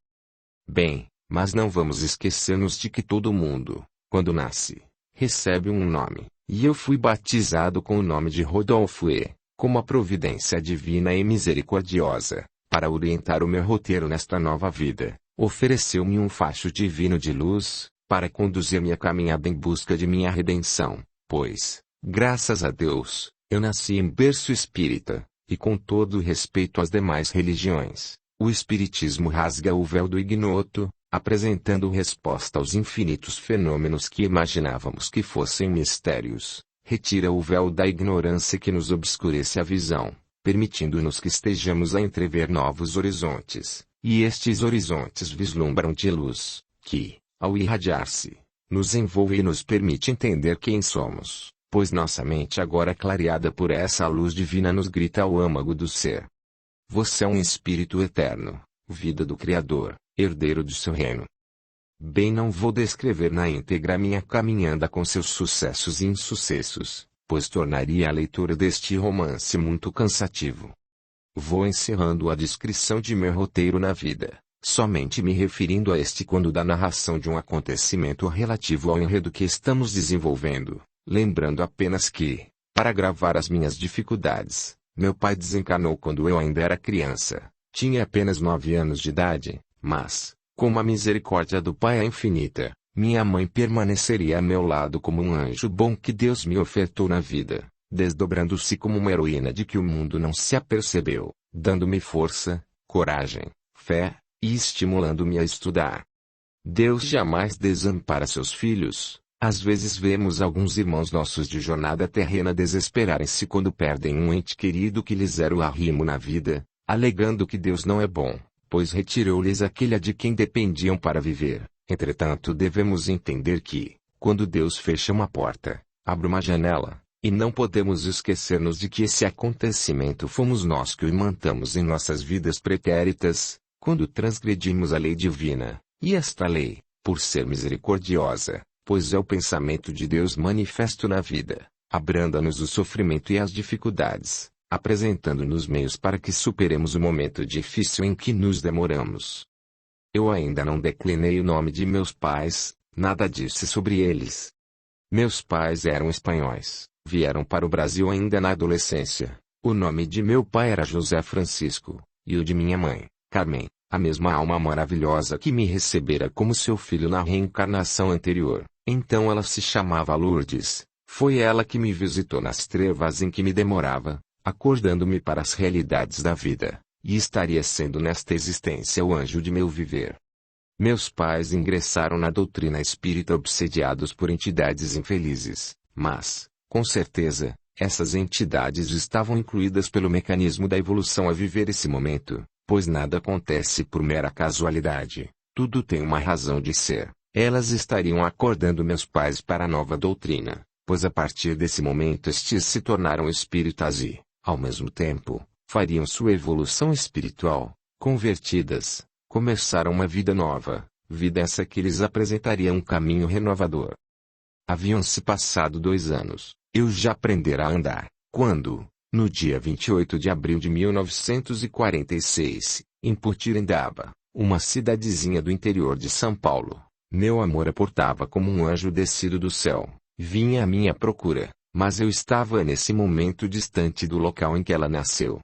Bem, mas não vamos esquecer-nos de que todo mundo, quando nasce, recebe um nome, e eu fui batizado com o nome de Rodolfo E, como a providência divina e misericordiosa, para orientar o meu roteiro nesta nova vida, ofereceu-me um facho divino de luz, para conduzir-me a caminhada em busca de minha redenção, pois, graças a Deus, eu nasci em berço espírita, e com todo respeito às demais religiões, o espiritismo rasga o véu do ignoto, apresentando resposta aos infinitos fenômenos que imaginávamos que fossem mistérios, retira o véu da ignorância que nos obscurece a visão, permitindo-nos que estejamos a entrever novos horizontes, e estes horizontes vislumbram de luz, que, ao irradiar-se, nos envolve e nos permite entender quem somos, pois nossa mente agora clareada por essa luz divina nos grita ao âmago do ser. Você é um espírito eterno, vida do Criador, herdeiro de seu reino. Bem, não vou descrever na íntegra minha caminhada com seus sucessos e insucessos, pois tornaria a leitura deste romance muito cansativo. Vou encerrando a descrição de meu roteiro na vida, somente me referindo a este quando da narração de um acontecimento relativo ao enredo que estamos desenvolvendo, lembrando apenas que, para agravar as minhas dificuldades, meu pai desencarnou quando eu ainda era criança, tinha apenas 9 anos de idade, mas, como a misericórdia do Pai é infinita, minha mãe permaneceria a meu lado como um anjo bom que Deus me ofertou na vida, desdobrando-se como uma heroína de que o mundo não se apercebeu, dando-me força, coragem, fé, e estimulando-me a estudar. Deus jamais desampara seus filhos. Às vezes vemos alguns irmãos nossos de jornada terrena desesperarem-se quando perdem um ente querido que lhes era o arrimo na vida, alegando que Deus não é bom, pois retirou-lhes aquele de quem dependiam para viver. Entretanto, devemos entender que, quando Deus fecha uma porta, abre uma janela, e não podemos esquecer-nos de que esse acontecimento fomos nós que o imantamos em nossas vidas pretéritas, quando transgredimos a lei divina, e esta lei, por ser misericordiosa, pois é o pensamento de Deus manifesto na vida, abranda-nos o sofrimento e as dificuldades, apresentando-nos meios para que superemos o momento difícil em que nos demoramos. Eu ainda não declinei o nome de meus pais, nada disse sobre eles. Meus pais eram espanhóis, vieram para o Brasil ainda na adolescência. O nome de meu pai era José Francisco, e o de minha mãe, Carmen, a mesma alma maravilhosa que me recebera como seu filho na reencarnação anterior. Então ela se chamava Lourdes, foi ela que me visitou nas trevas em que me demorava, acordando-me para as realidades da vida, e estaria sendo nesta existência o anjo de meu viver. Meus pais ingressaram na doutrina espírita obsediados por entidades infelizes, mas, com certeza, essas entidades estavam incluídas pelo mecanismo da evolução a viver esse momento, pois nada acontece por mera casualidade, tudo tem uma razão de ser. Elas estariam acordando meus pais para a nova doutrina, pois a partir desse momento estes se tornaram espíritas e, ao mesmo tempo, fariam sua evolução espiritual, convertidas, começaram uma vida nova, vida essa que lhes apresentaria um caminho renovador. Haviam-se passado 2 anos, eu já aprendera a andar, quando, no dia 28 de abril de 1946, em Potirendaba, uma cidadezinha do interior de São Paulo, meu amor a portava como um anjo descido do céu, vinha à minha procura, mas eu estava nesse momento distante do local em que ela nasceu.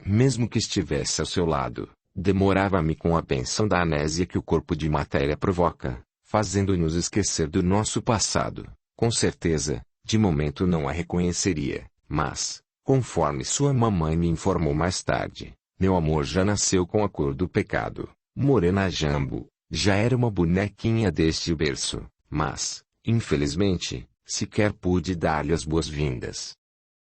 Mesmo que estivesse ao seu lado, demorava-me com a bênção da amnésia que o corpo de matéria provoca, fazendo-nos esquecer do nosso passado. Com certeza, de momento não a reconheceria, mas, conforme sua mamãe me informou mais tarde, meu amor já nasceu com a cor do pecado, morena jambo. Já era uma bonequinha desde o berço, mas, infelizmente, sequer pude dar-lhe as boas-vindas.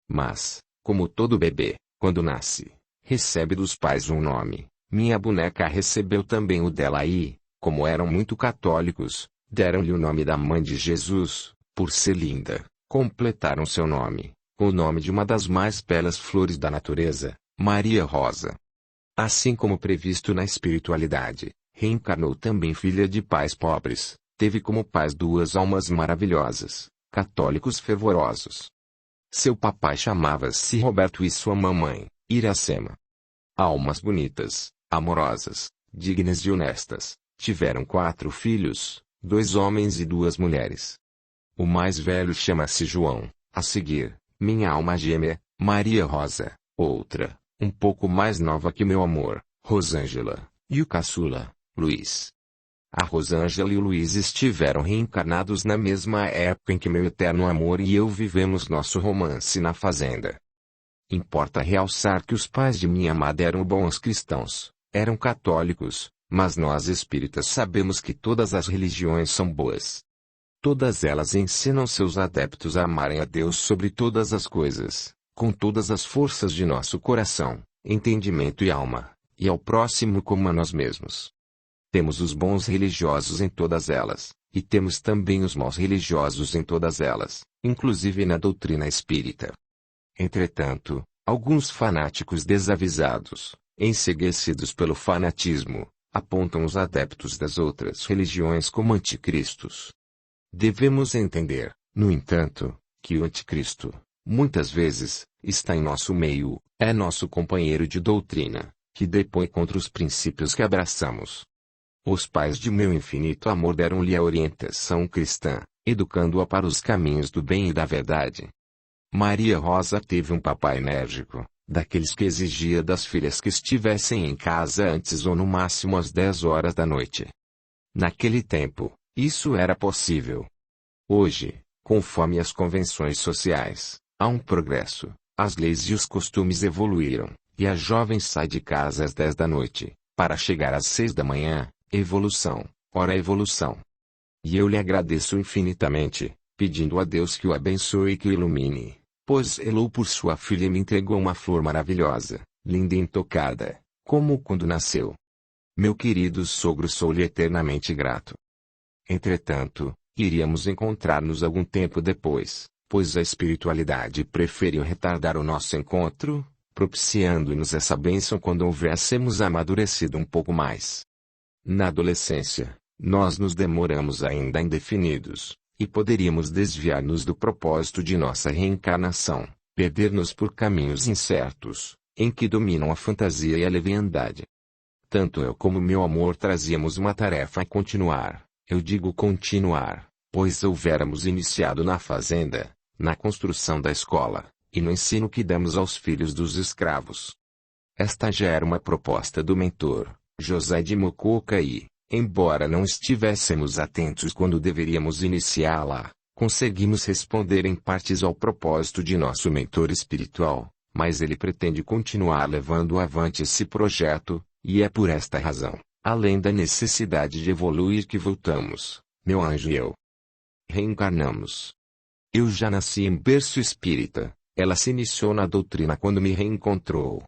Mas, como todo bebê, quando nasce, recebe dos pais um nome, minha boneca recebeu também o dela e, como eram muito católicos, deram-lhe o nome da mãe de Jesus, por ser linda, completaram seu nome, com o nome de uma das mais belas flores da natureza, Maria Rosa. Assim como previsto na espiritualidade, reencarnou também filha de pais pobres, teve como pais duas almas maravilhosas, católicos fervorosos. Seu papai chamava-se Roberto e sua mamãe, Iracema. Almas bonitas, amorosas, dignas e honestas, tiveram 4 filhos, 2 homens e 2 mulheres. O mais velho chama-se João, a seguir, minha alma gêmea, Maria Rosa, outra, um pouco mais nova que meu amor, Rosângela, e o caçula, Luiz. A Rosângela e o Luiz estiveram reencarnados na mesma época em que meu eterno amor e eu vivemos nosso romance na fazenda. Importa realçar que os pais de minha amada eram bons cristãos, eram católicos, mas nós espíritas sabemos que todas as religiões são boas. Todas elas ensinam seus adeptos a amarem a Deus sobre todas as coisas, com todas as forças de nosso coração, entendimento e alma, e ao próximo como a nós mesmos. Temos os bons religiosos em todas elas, e temos também os maus religiosos em todas elas, inclusive na doutrina espírita. Entretanto, alguns fanáticos desavisados, enceguecidos pelo fanatismo, apontam os adeptos das outras religiões como anticristos. Devemos entender, no entanto, que o anticristo, muitas vezes, está em nosso meio, é nosso companheiro de doutrina, que depõe contra os princípios que abraçamos. Os pais de meu infinito amor deram-lhe a orientação cristã, educando-a para os caminhos do bem e da verdade. Maria Rosa teve um papai enérgico, daqueles que exigia das filhas que estivessem em casa antes ou no máximo às 10 horas da noite. Naquele tempo, isso era possível. Hoje, conforme as convenções sociais, há um progresso, as leis e os costumes evoluíram, e a jovem sai de casa às 10 da noite, para chegar às 6 da manhã, evolução, ora evolução. E eu lhe agradeço infinitamente, pedindo a Deus que o abençoe e que o ilumine, pois zelou por sua filha e me entregou uma flor maravilhosa, linda e intocada, como quando nasceu. Meu querido sogro, sou-lhe eternamente grato. Entretanto, iríamos encontrar-nos algum tempo depois, pois a espiritualidade preferiu retardar o nosso encontro, propiciando-nos essa bênção quando houvéssemos amadurecido um pouco mais. Na adolescência, nós nos demoramos ainda indefinidos, e poderíamos desviar-nos do propósito de nossa reencarnação, perder-nos por caminhos incertos, em que dominam a fantasia e a leviandade. Tanto eu como meu amor trazíamos uma tarefa a continuar. Eu digo continuar, pois houvéramos iniciado na fazenda, na construção da escola, e no ensino que demos aos filhos dos escravos. Esta já era uma proposta do mentor, José de Mococa e, embora não estivéssemos atentos quando deveríamos iniciá-la, conseguimos responder em partes ao propósito de nosso mentor espiritual, mas ele pretende continuar levando avante esse projeto, e é por esta razão, além da necessidade de evoluir, que voltamos, meu anjo e eu. Reencarnamos. Eu já nasci em berço espírita, ela se iniciou na doutrina quando me reencontrou.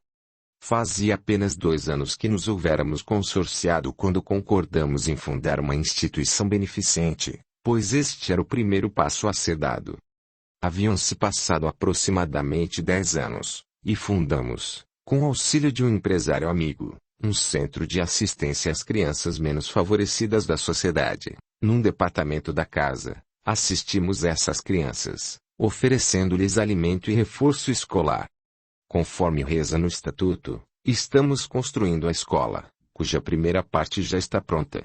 Fazia apenas 2 anos que nos houvéramos consorciado quando concordamos em fundar uma instituição beneficente, pois este era o primeiro passo a ser dado. Haviam-se passado aproximadamente 10 anos, e fundamos, com o auxílio de um empresário amigo, um centro de assistência às crianças menos favorecidas da sociedade. Num departamento da casa, assistimos essas crianças, oferecendo-lhes alimento e reforço escolar. Conforme reza no estatuto, estamos construindo a escola, cuja primeira parte já está pronta.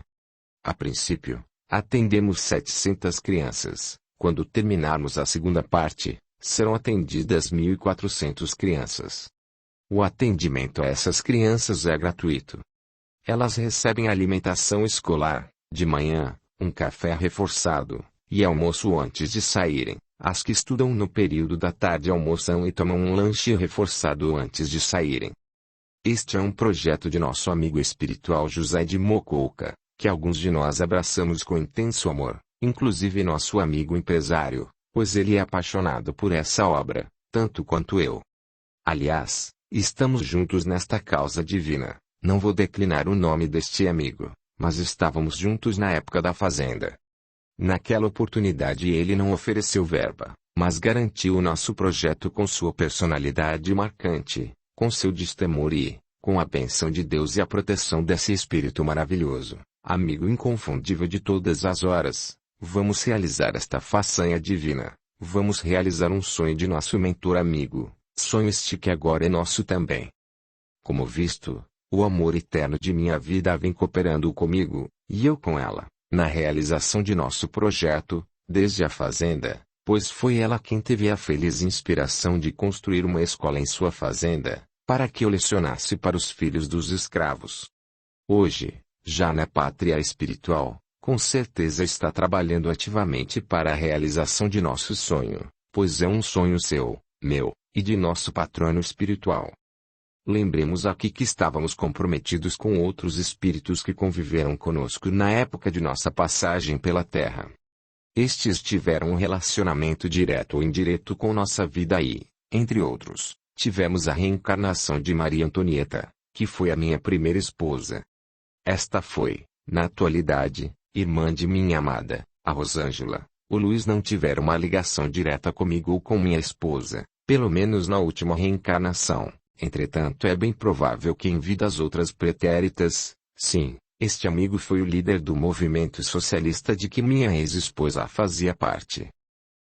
A princípio, atendemos 700 crianças. Quando terminarmos a segunda parte, serão atendidas 1.400 crianças. O atendimento a essas crianças é gratuito. Elas recebem alimentação escolar, de manhã, um café reforçado, e almoço antes de saírem. As que estudam no período da tarde almoçam e tomam um lanche reforçado antes de saírem. Este é um projeto de nosso amigo espiritual José de Mococa, que alguns de nós abraçamos com intenso amor, inclusive nosso amigo empresário, pois ele é apaixonado por essa obra, tanto quanto eu. Aliás, estamos juntos nesta causa divina. Não vou declinar o nome deste amigo, mas estávamos juntos na época da fazenda. Naquela oportunidade ele não ofereceu verba, mas garantiu o nosso projeto com sua personalidade marcante, com seu destemor e, com a bênção de Deus e a proteção desse Espírito maravilhoso, amigo inconfundível de todas as horas, vamos realizar esta façanha divina. Vamos realizar um sonho de nosso mentor amigo, sonho este que agora é nosso também. Como visto, o amor eterno de minha vida vem cooperando comigo, e eu com ela, na realização de nosso projeto, desde a fazenda, pois foi ela quem teve a feliz inspiração de construir uma escola em sua fazenda, para que eu lecionasse para os filhos dos escravos. Hoje, já na pátria espiritual, com certeza está trabalhando ativamente para a realização de nosso sonho, pois é um sonho seu, meu, e de nosso patrono espiritual. Lembremos aqui que estávamos comprometidos com outros espíritos que conviveram conosco na época de nossa passagem pela Terra. Estes tiveram um relacionamento direto ou indireto com nossa vida e, entre outros, tivemos a reencarnação de Maria Antonieta, que foi a minha primeira esposa. Esta foi, na atualidade, irmã de minha amada, a Rosângela. O Luiz não tiveram uma ligação direta comigo ou com minha esposa, pelo menos na última reencarnação. Entretanto, é bem provável que em vidas outras pretéritas, sim, este amigo foi o líder do movimento socialista de que minha ex-esposa fazia parte.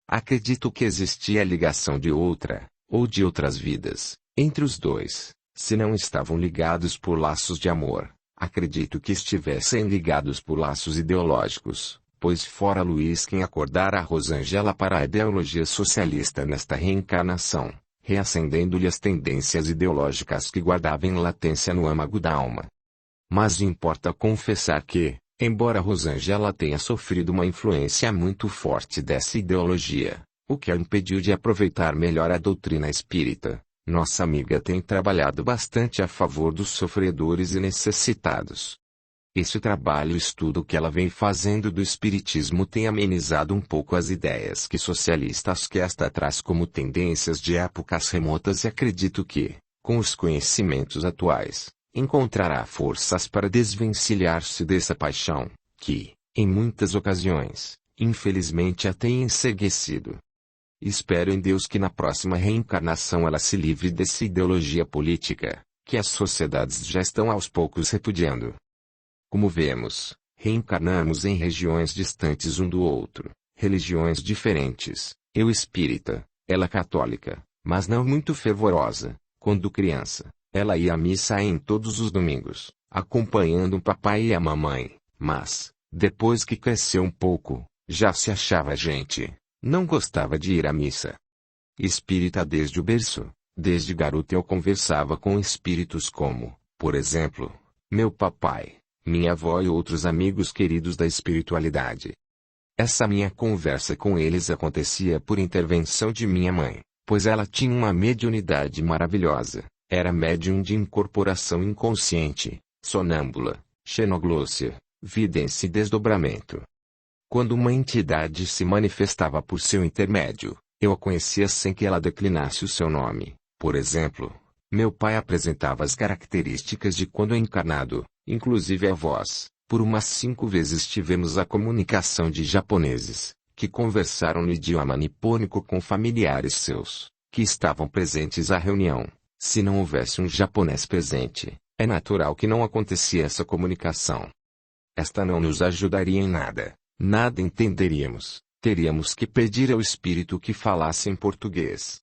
Acredito que existia ligação de outra, ou de outras vidas, entre os dois, se não estavam ligados por laços de amor. Acredito que estivessem ligados por laços ideológicos, pois fora Luiz quem acordara a Rosângela para a ideologia socialista nesta reencarnação, reacendendo-lhe as tendências ideológicas que guardava em latência no âmago da alma. Mas importa confessar que, embora Rosângela tenha sofrido uma influência muito forte dessa ideologia, o que a impediu de aproveitar melhor a doutrina espírita, nossa amiga tem trabalhado bastante a favor dos sofredores e necessitados. Esse trabalho e estudo que ela vem fazendo do Espiritismo tem amenizado um pouco as ideias que socialistas que esta traz como tendências de épocas remotas e acredito que, com os conhecimentos atuais, encontrará forças para desvencilhar-se dessa paixão, que, em muitas ocasiões, infelizmente a tem enceguecido. Espero em Deus que na próxima reencarnação ela se livre dessa ideologia política, que as sociedades já estão aos poucos repudiando. Como vemos, reencarnamos em regiões distantes um do outro, religiões diferentes, eu espírita, ela católica, mas não muito fervorosa. Quando criança, ela ia à missa em todos os domingos, acompanhando o papai e a mamãe, mas, depois que cresceu um pouco, já se achava gente. Não gostava de ir à missa. Espírita desde o berço, desde garota eu conversava com espíritos como, por exemplo, meu papai, minha avó e outros amigos queridos da espiritualidade. Essa minha conversa com eles acontecia por intervenção de minha mãe, pois ela tinha uma mediunidade maravilhosa, era médium de incorporação inconsciente, sonâmbula, xenoglossia, vidência e desdobramento. Quando uma entidade se manifestava por seu intermédio, eu a conhecia sem que ela declinasse o seu nome. Por exemplo, meu pai apresentava as características de quando encarnado, inclusive a voz. Por umas 5 vezes tivemos a comunicação de japoneses, que conversaram no idioma nipônico com familiares seus, que estavam presentes à reunião. Se não houvesse um japonês presente, é natural que não acontecia essa comunicação. Esta não nos ajudaria em nada. Nada entenderíamos, teríamos que pedir ao espírito que falasse em português.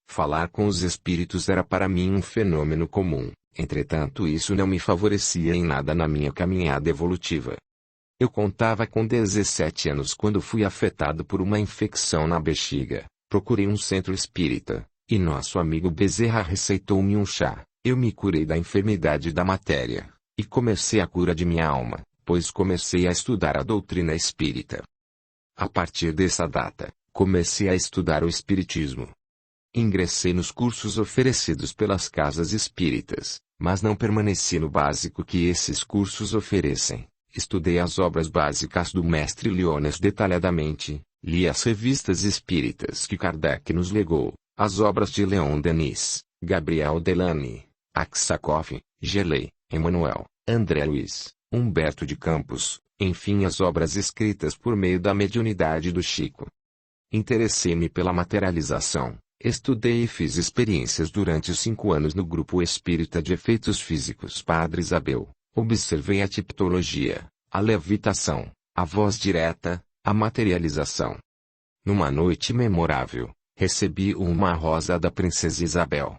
Falar com os espíritos era para mim um fenômeno comum, entretanto isso não me favorecia em nada na minha caminhada evolutiva. Eu contava com 17 anos quando fui afetado por uma infecção na bexiga, procurei um centro espírita, e nosso amigo Bezerra receitou-me um chá, eu me curei da enfermidade da matéria, e comecei a cura de minha alma. Pois comecei a estudar a doutrina espírita. A partir dessa data, comecei a estudar o espiritismo. Ingressei nos cursos oferecidos pelas casas espíritas, mas não permaneci no básico que esses cursos oferecem. Estudei as obras básicas do mestre Leones detalhadamente, li as revistas espíritas que Kardec nos legou, as obras de Leon Denis, Gabriel Delany, Aksakoff, Geley, Emmanuel, André Luiz, Humberto de Campos, enfim as obras escritas por meio da mediunidade do Chico. Interessei-me pela materialização, Estudei e fiz experiências durante 5 anos no grupo espírita de efeitos físicos Padre Isabel. Observei a tipologia, a levitação, a voz direta, a materialização. Numa noite memorável, recebi uma rosa da Princesa Isabel.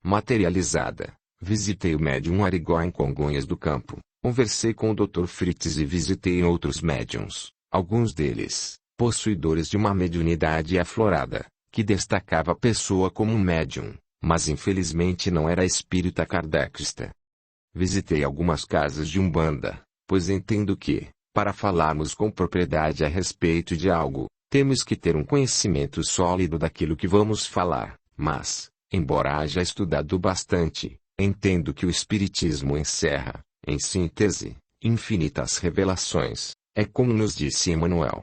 Materializada, visitei o médium Arigó em Congonhas do Campo, conversei com o Dr. Fritz e visitei outros médiums, alguns deles, possuidores de uma mediunidade aflorada, que destacava a pessoa como um médium, mas infelizmente não era espírita kardecista. Visitei algumas casas de umbanda, pois entendo que, para falarmos com propriedade a respeito de algo, temos que ter um conhecimento sólido daquilo que vamos falar, mas, embora haja estudado bastante, entendo que o Espiritismo encerra, em síntese, infinitas revelações, é como nos disse Emmanuel.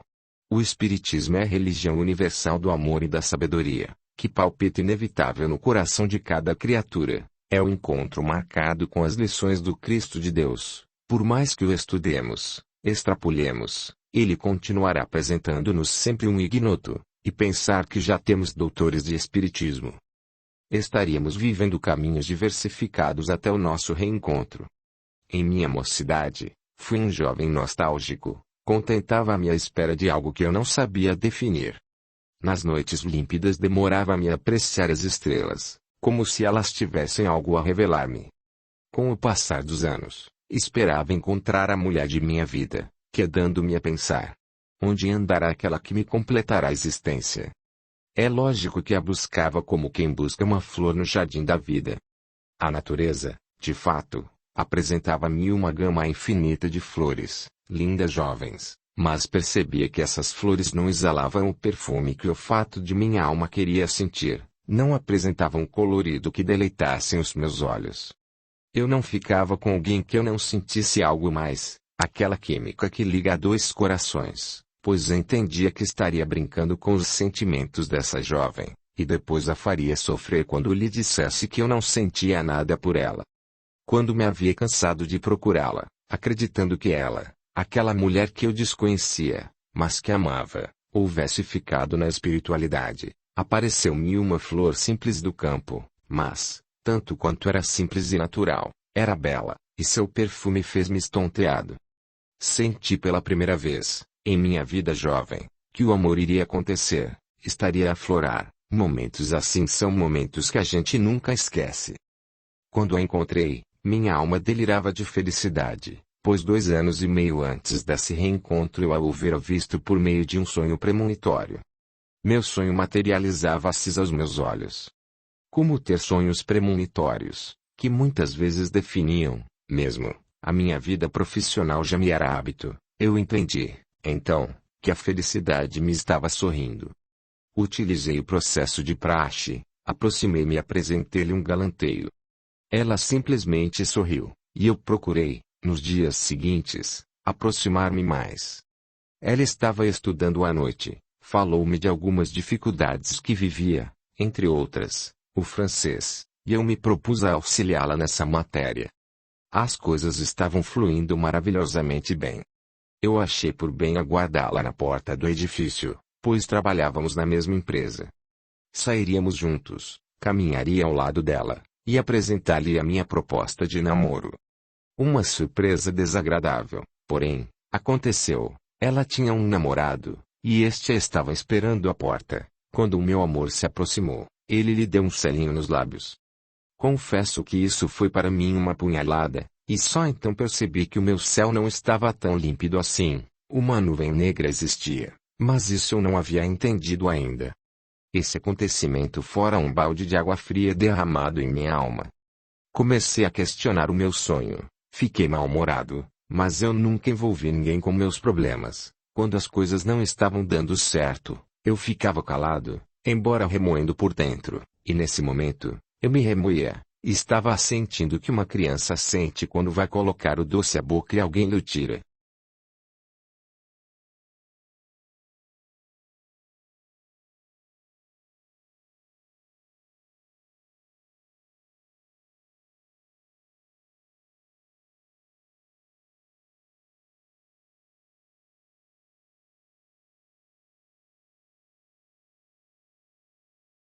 O Espiritismo é a religião universal do amor e da sabedoria, que palpita inevitável no coração de cada criatura. É o encontro marcado com as lições do Cristo de Deus. Por mais que o estudemos, extrapolemos, ele continuará apresentando-nos sempre um ignoto, e pensar que já temos doutores de Espiritismo. Estaríamos vivendo caminhos diversificados até o nosso reencontro. Em minha mocidade, fui um jovem nostálgico, contentava-me à espera de algo que eu não sabia definir. Nas noites límpidas demorava-me a apreciar as estrelas, como se elas tivessem algo a revelar-me. Com o passar dos anos, esperava encontrar a mulher de minha vida, quedando-me a pensar: onde andará aquela que me completará a existência? É lógico que a buscava como quem busca uma flor no jardim da vida. A natureza, de fato, apresentava-me uma gama infinita de flores, lindas jovens, mas percebia que essas flores não exalavam o perfume que o fato de minha alma queria sentir, não apresentavam um colorido que deleitassem os meus olhos. Eu não ficava com alguém que eu não sentisse algo mais, aquela química que liga a dois corações, pois entendia que estaria brincando com os sentimentos dessa jovem, e depois a faria sofrer quando lhe dissesse que eu não sentia nada por ela. Quando me havia cansado de procurá-la, acreditando que ela, aquela mulher que eu desconhecia, mas que amava, houvesse ficado na espiritualidade, apareceu-me uma flor simples do campo, mas, tanto quanto era simples e natural, era bela, e seu perfume fez-me estonteado. Senti pela primeira vez, em minha vida jovem, que o amor iria acontecer, estaria a aflorar. Momentos assim são momentos que a gente nunca esquece. Quando a encontrei, minha alma delirava de felicidade, pois 2 anos e meio antes desse reencontro eu a houvera visto por meio de um sonho premonitório. Meu sonho materializava-se aos meus olhos. Como ter sonhos premonitórios, que muitas vezes definiam, mesmo, a minha vida profissional já me era hábito, eu entendi, então, que a felicidade me estava sorrindo. Utilizei o processo de praxe, aproximei-me e apresentei-lhe um galanteio. Ela simplesmente sorriu, e eu procurei, nos dias seguintes, aproximar-me mais. Ela estava estudando à noite, falou-me de algumas dificuldades que vivia, entre outras, o francês, e eu me propus a auxiliá-la nessa matéria. As coisas estavam fluindo maravilhosamente bem. Eu achei por bem aguardá-la na porta do edifício, pois trabalhávamos na mesma empresa. Sairíamos juntos, caminharia ao lado dela, e apresentar-lhe a minha proposta de namoro. Uma surpresa desagradável, porém, aconteceu. Ela tinha um namorado, e este a estava esperando à porta. Quando o meu amor se aproximou, ele lhe deu um selinho nos lábios. Confesso que isso foi para mim uma punhalada, e só então percebi que o meu céu não estava tão límpido assim. Uma nuvem negra existia, mas isso eu não havia entendido ainda. Esse acontecimento fora um balde de água fria derramado em minha alma. Comecei a questionar o meu sonho, fiquei mal-humorado, mas eu nunca envolvi ninguém com meus problemas. Quando as coisas não estavam dando certo, eu ficava calado, embora remoendo por dentro, e nesse momento, eu me remoía, e estava sentindo que uma criança sente quando vai colocar o doce à boca e alguém lhe tira.